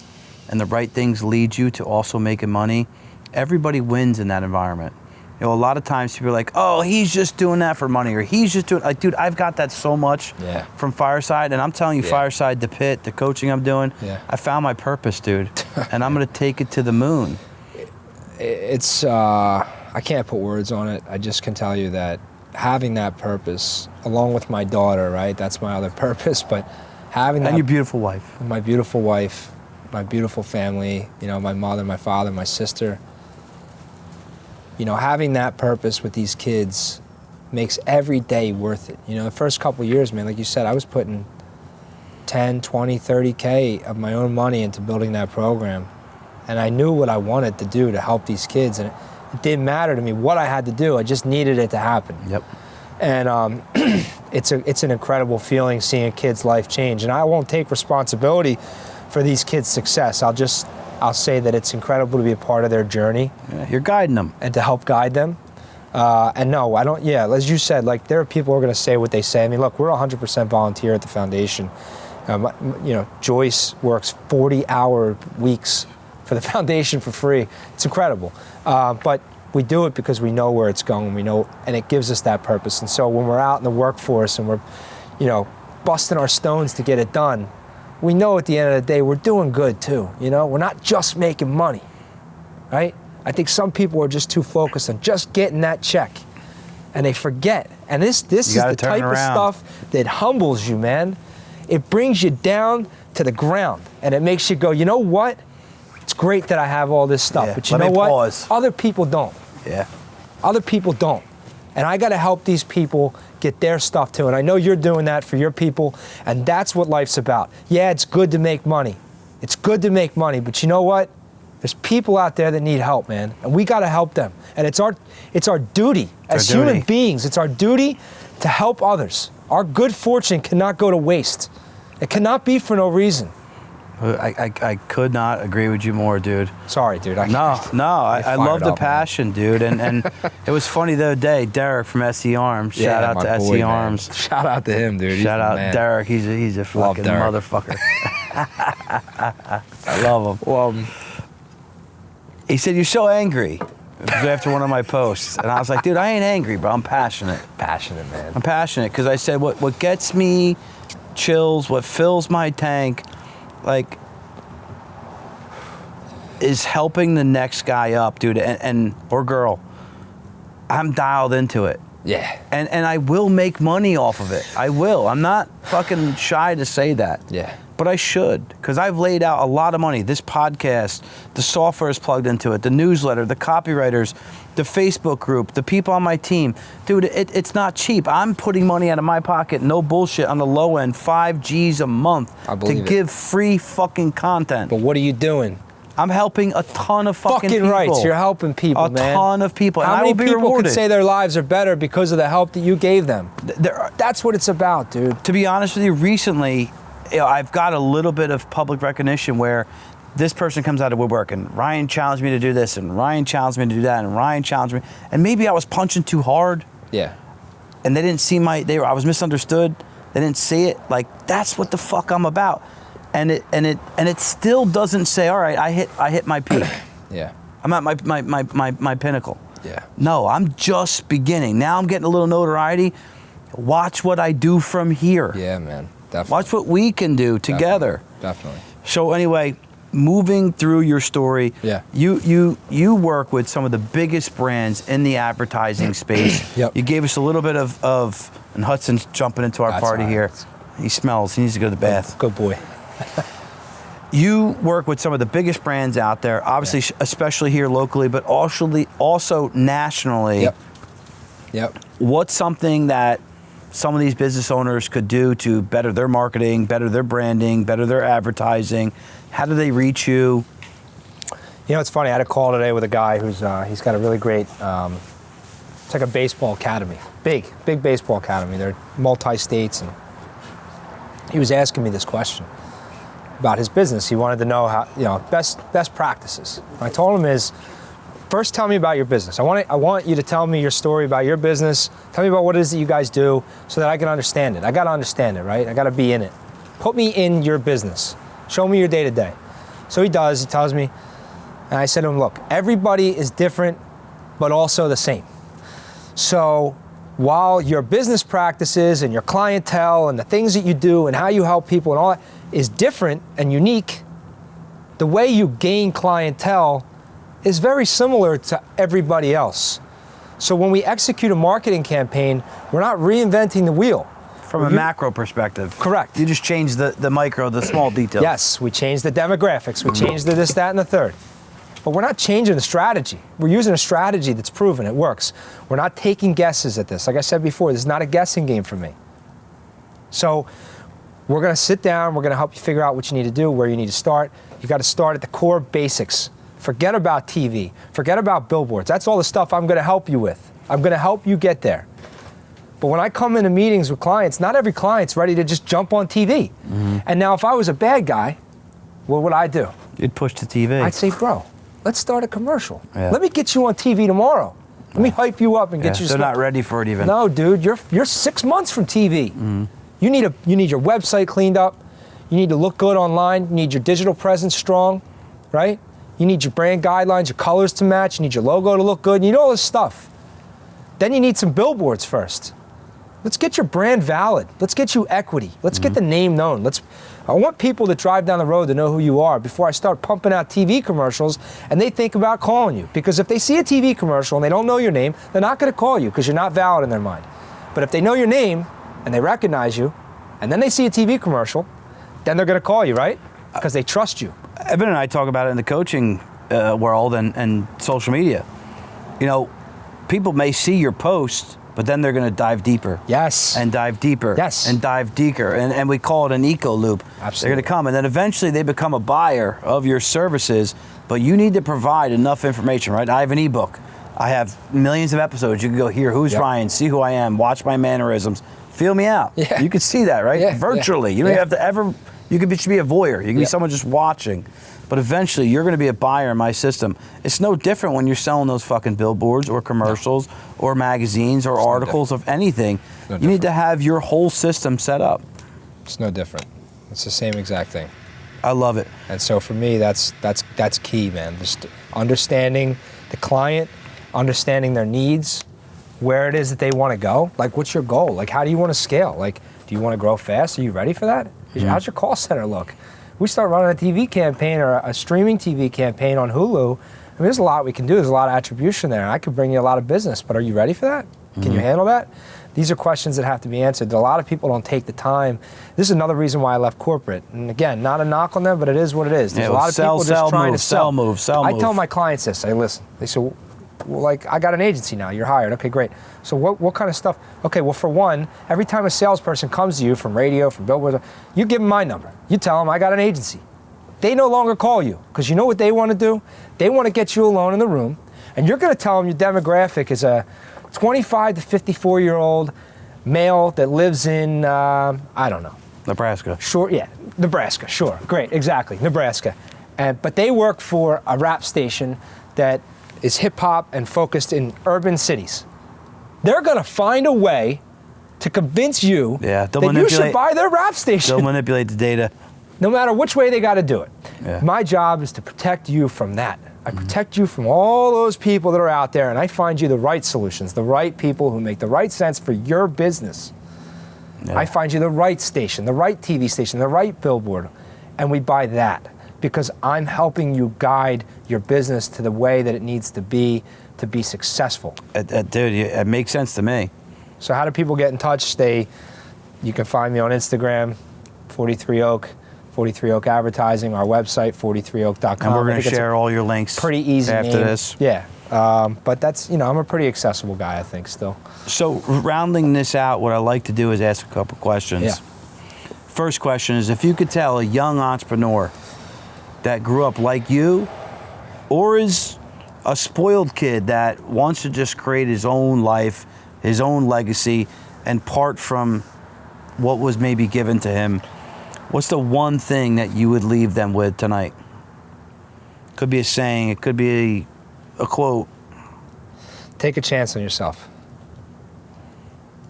and the right things lead you to also making money, everybody wins in that environment. You know, a lot of times people are like, oh, he's just doing that for money, or he's just doing, like, dude, I've got that so much from Fireside, and I'm telling you, Fireside, the pit, the coaching I'm doing, I found my purpose, dude, and I'm going to take it to the moon. It's, I can't put words on it. I just can tell you that having that purpose, along with my daughter, right, that's my other purpose, but having that. And your beautiful wife. My beautiful wife, my beautiful family, you know, my mother, my father, my sister. You know, having that purpose with these kids makes every day worth it. You know, the first couple of years, man, like you said, I was putting 10, 20, 30K of my own money into building that program. And I knew what I wanted to do to help these kids. And it didn't matter to me what I had to do. I just needed it to happen. Yep. And it's an incredible feeling seeing a kid's life change. And I won't take responsibility for these kids' success. I'll say that it's incredible to be a part of their journey. Yeah, you're guiding them. And to help guide them. And no, I don't, as you said, like, there are people who are going to say what they say. I mean, look, we're 100% volunteer at the foundation. You know, Joyce works 40-hour weeks for the foundation for free. It's incredible. But we do it because we know where it's going. We know, and it gives us that purpose. And so when we're out in the workforce and we're, you know, busting our stones to get it done, we know at the end of the day we're doing good too. You know, we're not just making money, right? I think some people are just too focused on just getting that check, and they forget. And this is the type of stuff that humbles you, man. It brings you down to the ground, and it makes you go, you know what? It's great that I have all this stuff, but you know what? Pause. Other people don't. Yeah. Other people don't. And I got to help these people get their stuff too. And I know you're doing that for your people, and that's what life's about. Yeah, it's good to make money. It's good to make money, but you know what? There's people out there that need help, man, and we got to help them. And it's our duty as human beings. It's our duty to help others. Our good fortune cannot go to waste. It cannot be for no reason. I could not agree with you more, dude. Sorry, dude. I love the passion, dude. And it was funny the other day, Derek from SE Arms. Shout out to SE Arms. Shout out to him, dude. Shout out Derek. He's a fucking motherfucker. I love him. Well, he said, "You're so angry." After one of my posts, and I was like, "Dude, I ain't angry, bro. I'm passionate." Passionate, man. I'm passionate because I said what gets me chills, what fills my tank, like, is helping the next guy up, dude, and or girl. I'm dialed into it. Yeah. And I will make money off of it. I will. I'm not fucking shy to say that. Yeah. But I should, because I've laid out a lot of money. This podcast, the software is plugged into it, the newsletter, the copywriters, the Facebook group, the people on my team. Dude, it's not cheap. I'm putting money out of my pocket, no bullshit, on the low end, 5 G's a month to give free fucking content. But what are you doing? I'm helping a ton of fucking people. Rights. You're helping people, man. A ton of people. How many people could say their lives are better because of the help that you gave them? That's what it's about, dude. To be honest with you, recently, I've got a little bit of public recognition where this person comes out of woodwork and Ryan challenged me to do this and Ryan challenged me to do that and Ryan challenged me. And maybe I was punching too hard. Yeah. And they didn't see I was misunderstood. They didn't see it. Like, that's what the fuck I'm about. And it still doesn't say, all right, I hit my peak. Yeah. I'm at my pinnacle. Yeah. No, I'm just beginning. Now I'm getting a little notoriety. Watch what I do from here. Yeah, man. Definitely. Watch what we can do together. Definitely. So anyway, moving through your story, you work with some of the biggest brands in the advertising space. Yep. You gave us a little bit of and Hudson's jumping into our party here. He smells. He needs to go to the bath. Good boy. You work with some of the biggest brands out there, obviously, especially here locally, but also nationally. Yep. What's something that some of these business owners could do to better their marketing, better their branding, better their advertising? How do they reach you? You know, it's funny. I had a call today with a guy who's he's got a really great. It's like a baseball academy, big baseball academy. They're multi-states, and he was asking me this question about his business. He wanted to know how, you know, best practices. I told him first tell me about your business. I want you to tell me your story about your business. Tell me about what it is that you guys do so that I can understand it. I got to understand it, right? I got to be in it. Put me in your business. Show me your day-to-day. So he does. He tells me. And I said to him, look, everybody is different but also the same. So while your business practices and your clientele and the things that you do and how you help people and all that is different and unique, the way you gain clientele is very similar to everybody else. So when we execute a marketing campaign, we're not reinventing the wheel. From a macro perspective. Correct. You just change the micro, the small details. Yes, we changed the demographics, we changed the this, that, and the third. But we're not changing the strategy. We're using a strategy that's proven, it works. We're not taking guesses at this. Like I said before, this is not a guessing game for me. So we're gonna sit down, we're gonna help you figure out what you need to do, where you need to start. You gotta start at the core basics. Forget about TV, forget about billboards. That's all the stuff I'm gonna help you with. I'm gonna help you get there. But when I come into meetings with clients, not every client's ready to just jump on TV. And now if I was a bad guy, what would I do? You'd push to TV. I'd say, bro, let's start a commercial. Yeah. Let me get you on TV tomorrow. Let me hype you up and get you. They're not ready for it even. No, dude, you're 6 months from TV. You need your website cleaned up. You need to look good online. You need your digital presence strong, right? You need your brand guidelines, your colors to match. You need your logo to look good. You need all this stuff. Then you need some billboards first. Let's get your brand valid. Let's get you equity. Let's get the name known. I want people that drive down the road to know who you are before I start pumping out TV commercials and they think about calling you. Because if they see a TV commercial and they don't know your name, they're not gonna call you because you're not valid in their mind. But if they know your name and they recognize you and then they see a TV commercial, then they're gonna call you, right? Because they trust you. Evan and I talk about it in the coaching world and social media. You know, people may see your post, but then they're going to dive deeper. Yes. And dive deeper. Yes. And dive deeper. And we call it an eco loop. Absolutely. They're going to come, and then eventually they become a buyer of your services, but you need to provide enough information, right? I have an ebook. I have millions of episodes. You can go here, who's Ryan, see who I am, watch my mannerisms, feel me out. Yeah. You can see that, right? Yeah. Virtually. You don't have to ever, you could just be a voyeur. You can be someone just watching. But eventually, you're going to be a buyer in my system. It's no different when you're selling those fucking billboards or commercials or magazines or articles of anything. You need to have your whole system set up. It's no different. It's the same exact thing. I love it. And so for me, that's key, man. Just understanding the client, understanding their needs, where it is that they want to go. Like, what's your goal? Like, how do you want to scale? Like, do you want to grow fast? Are you ready for that? How's your call center look? We start running a TV campaign or a streaming TV campaign on Hulu. I mean, there's a lot we can do. There's a lot of attribution there. I could bring you a lot of business, but are you ready for that? Can you handle that? These are questions that have to be answered. A lot of people don't take the time. This is another reason why I left corporate. And again, not a knock on them, but it is what it is. There's a lot of people just trying to sell. I tell my clients this. I listen. They say, well, like, I got an agency now. You're hired. Okay, great. So what kind of stuff? Okay, well, for one, every time a salesperson comes to you from radio, from billboards, you give them my number. You tell them I got an agency. They no longer call you because you know what they want to do? They want to get you alone in the room, and you're going to tell them your demographic is a 25 to 54-year-old male that lives in, I don't know. Nebraska. Sure, yeah, Nebraska, sure. Great, exactly, Nebraska. But they work for a rap station that is hip-hop and focused in urban cities. They're going to find a way to convince you that you should buy their rap station. They'll manipulate the data. No matter which way they got to do it. Yeah. My job is to protect you from that. I protect you from all those people that are out there, and I find you the right solutions, the right people who make the right sense for your business. Yeah. I find you the right station, the right TV station, the right billboard, and we buy that because I'm helping you guide your business to the way that it needs to be successful. Dude, it makes sense to me. So how do people get in touch? You can find me on Instagram, 43 Oak. 43 Oak Advertising, our website, 43oak.com. And we're going to share all your links pretty easy after name. this. Yeah, but that's, I'm a pretty accessible guy, I think, still. So rounding this out, what I like to do is ask a couple questions. Yeah. First question is, if you could tell a young entrepreneur that grew up like you or is a spoiled kid that wants to just create his own life, his own legacy, and part from what was maybe given to him, what's the one thing that you would leave them with tonight? Could be a saying, it could be a quote. Take a chance on yourself.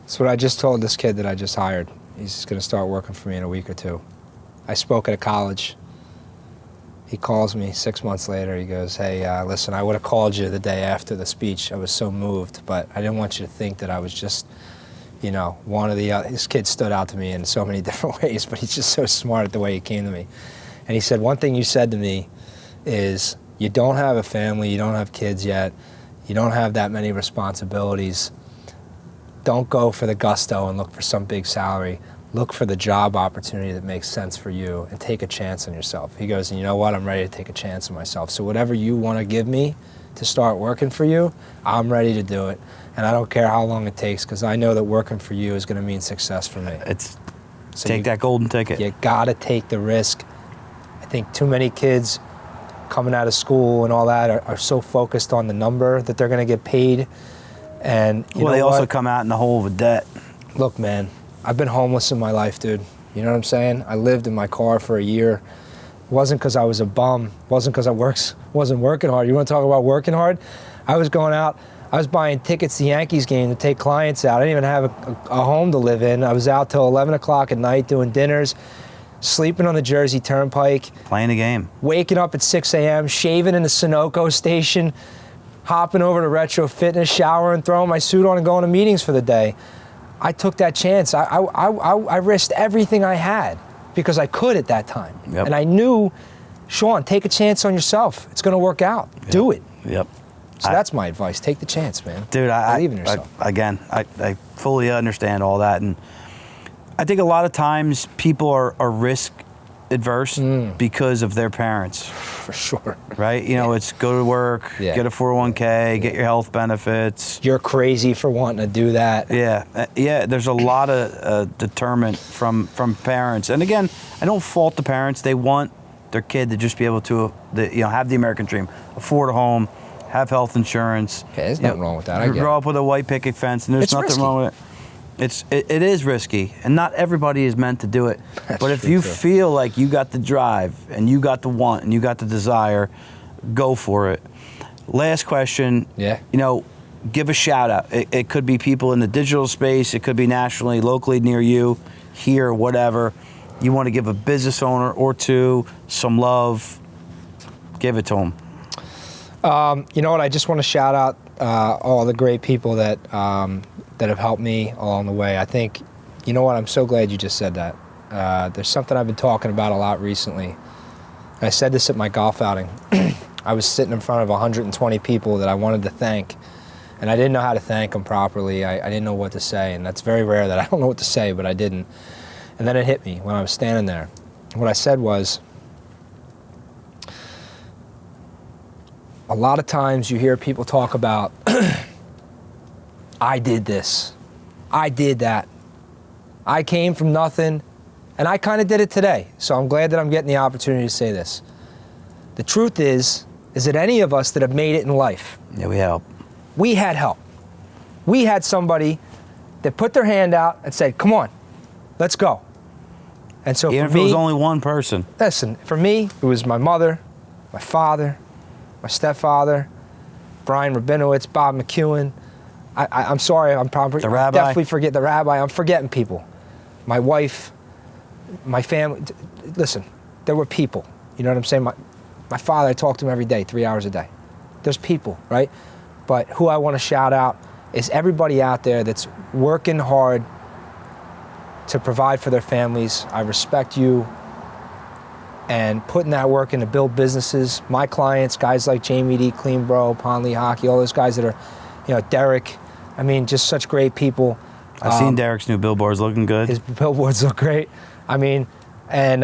That's what I just told this kid that I just hired. He's going to start working for me in a week or two. I spoke at a college. he calls me 6 months later. He goes, hey, listen, I would have called you the day after the speech. I was so moved, but I didn't want you to think that I was just, you know, one of the other. This kid stood out to me in so many different ways, but he's just so smart at the way he came to me. And he said, one thing you said to me is, you don't have a family, you don't have kids yet, you don't have that many responsibilities. Don't go for the gusto and look for some big salary. Look for the job opportunity that makes sense for you and take a chance on yourself. He goes, and you know what, I'm ready to take a chance on myself. So whatever you want to give me to start working for you, I'm ready to do it. And I don't care how long it takes, because I know that working for you is going to mean success for me. Take that golden ticket. You got to take the risk. I think too many kids coming out of school and all that are so focused on the number that they're going to get paid. And you know they also what? come out in the hole of a debt. Look, man, I've been homeless in my life, dude. You know what I'm saying? I lived in my car for a year. It wasn't because I was a bum. It wasn't because I wasn't working hard. You want to talk about working hard? I was going out. I was buying tickets to the Yankees game to take clients out. I didn't even have a home to live in. I was out till 11 o'clock at night doing dinners, sleeping on the Jersey Turnpike. Playing the game. Waking up at 6 a.m., shaving in the Sunoco station, hopping over to Retro Fitness, showering, throwing my suit on and going to meetings for the day. I took that chance. I risked everything I had because I could at that time. Yep. And I knew, Sean, take a chance on yourself. It's going to work out. Yep. Do it. Yep. So that's my advice. Take the chance, man. Dude, believe in yourself. I fully understand all that. And I think a lot of times people are risk adverse because of their parents. For sure. Right? You know, it's go to work, get a 401k, get your health benefits. You're crazy for wanting to do that. Yeah, there's a lot of deterrent from parents. And again, I don't fault the parents. They want their kid to just be able to, have the American dream, afford a home, have health insurance. Okay, there's nothing wrong with that. I get grow it. up with a white picket fence, and there's It's nothing risky. wrong with it. It is risky, and not everybody is meant to do it. That's but if true, you too. feel like you got the drive, and you got the want, and you got the desire, go for it. Last question. Yeah. Give a shout out. It could be people in the digital space. It could be nationally, locally near you, here, whatever. You want to give a business owner or two some love, give it to them. You know what? I just want to shout out all the great people that have helped me along the way. I think, you know what? I'm so glad you just said that. There's something I've been talking about a lot recently. I said this at my golf outing. I was sitting in front of 120 people that I wanted to thank, and I didn't know how to thank them properly. I didn't know what to say, and that's very rare that I don't know what to say, but I didn't. And then it hit me when I was standing there. What I said was, a lot of times you hear people talk about, I did this, I did that, I came from nothing, and I kind of did it today. So I'm glad that I'm getting the opportunity to say this. The truth is that any of us that have made it in life, Yeah, we help. we had help. We had somebody that put their hand out and said, come on, let's go. And so Even for if it was me, only one person. listen, for me, it was my mother, my father, my stepfather, Brian Rabinowitz, Bob McEwen. I'm sorry, I'm probably The rabbi. definitely forget the rabbi. I'm forgetting people. My wife, my family. Listen, there were people. You know what I'm saying? My father, I talk to him every day, 3 hours a day. There's people, right? But who I want to shout out is everybody out there that's working hard to provide for their families. I respect you. And putting that work in to build businesses. My clients, guys like Jamie D, Clean Bro, LeHockey, all those guys that are, Derek. I mean, just such great people. I've seen Derek's new billboards looking good. His billboards look great. I mean, and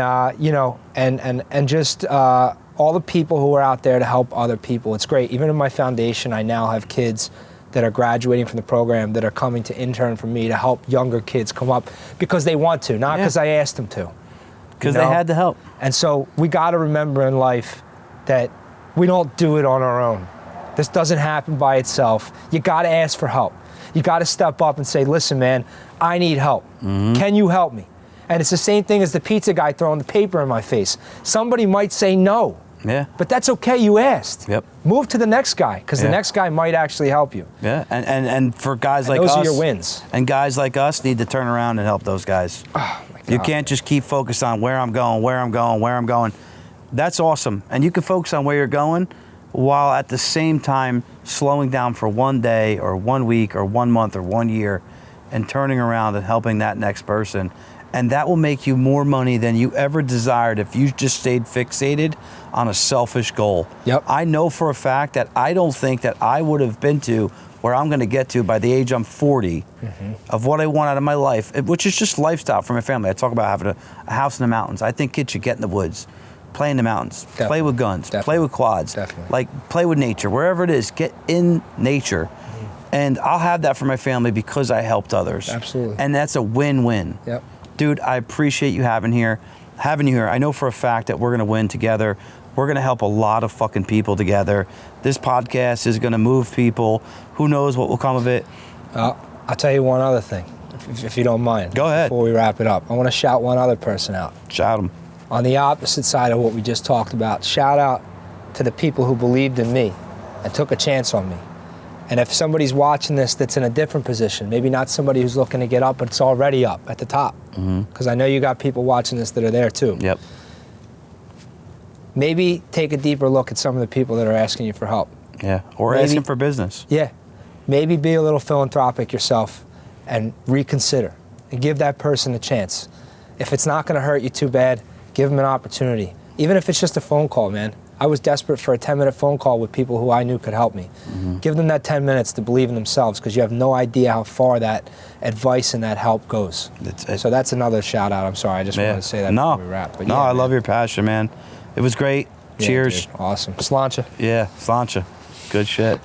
just all the people who are out there to help other people. It's great. Even in my foundation, I now have kids that are graduating from the program that are coming to intern for me to help younger kids come up because they want to, not because I asked them to. Because they had to help. And so we got to remember in life that we don't do it on our own. This doesn't happen by itself. You got to ask for help. You got to step up and say, listen, man, I need help. Can you help me? And it's the same thing as the pizza guy throwing the paper in my face. Somebody might say no. Yeah. But that's okay, you asked. Yep. Move to the next guy, because the next guy might actually help you. Yeah, and for guys like those us. are your wins. And guys like us need to turn around and help those guys. Oh, my God. You can't just keep focused on where I'm going. That's awesome. And you can focus on where you're going while at the same time slowing down for one day or 1 week or 1 month or 1 year and turning around and helping that next person. And that will make you more money than you ever desired if you just stayed fixated on a selfish goal. Yep. I know for a fact that I don't think that I would have been to where I'm going to get to by the age I'm 40 of what I want out of my life, which is just lifestyle for my family. I talk about having a house in the mountains. I think kids should get in the woods, play in the mountains, play with guns, play with quads, like play with nature, wherever it is, get in nature. And I'll have that for my family because I helped others. Absolutely. And that's a win-win. Yep. Dude, I appreciate you having you here. I know for a fact that we're going to win together. We're going to help a lot of fucking people together. This podcast is going to move people. Who knows what will come of it? I'll tell you one other thing, if you don't mind. Go ahead. Before we wrap it up, I want to shout one other person out. Shout them. On the opposite side of what we just talked about, shout out to the people who believed in me and took a chance on me. And if somebody's watching this that's in a different position, maybe not somebody who's looking to get up, but it's already up at the top. Because I know you got people watching this that are there too. Yep. Maybe take a deeper look at some of the people that are asking you for help. Yeah, or Maybe, asking for business. Yeah. Maybe be a little philanthropic yourself and reconsider and give that person a chance. If it's not going to hurt you too bad, give them an opportunity. Even if it's just a phone call, man. I was desperate for a 10-minute phone call with people who I knew could help me. Give them that 10 minutes to believe in themselves, because you have no idea how far that advice and that help goes. So that's another shout out. I'm sorry, I just wanted to say that before we wrap. But I love your passion, man. It was great. Yeah, Cheers. Dude. Awesome. Sláinte. Yeah, sláinte. Good shit.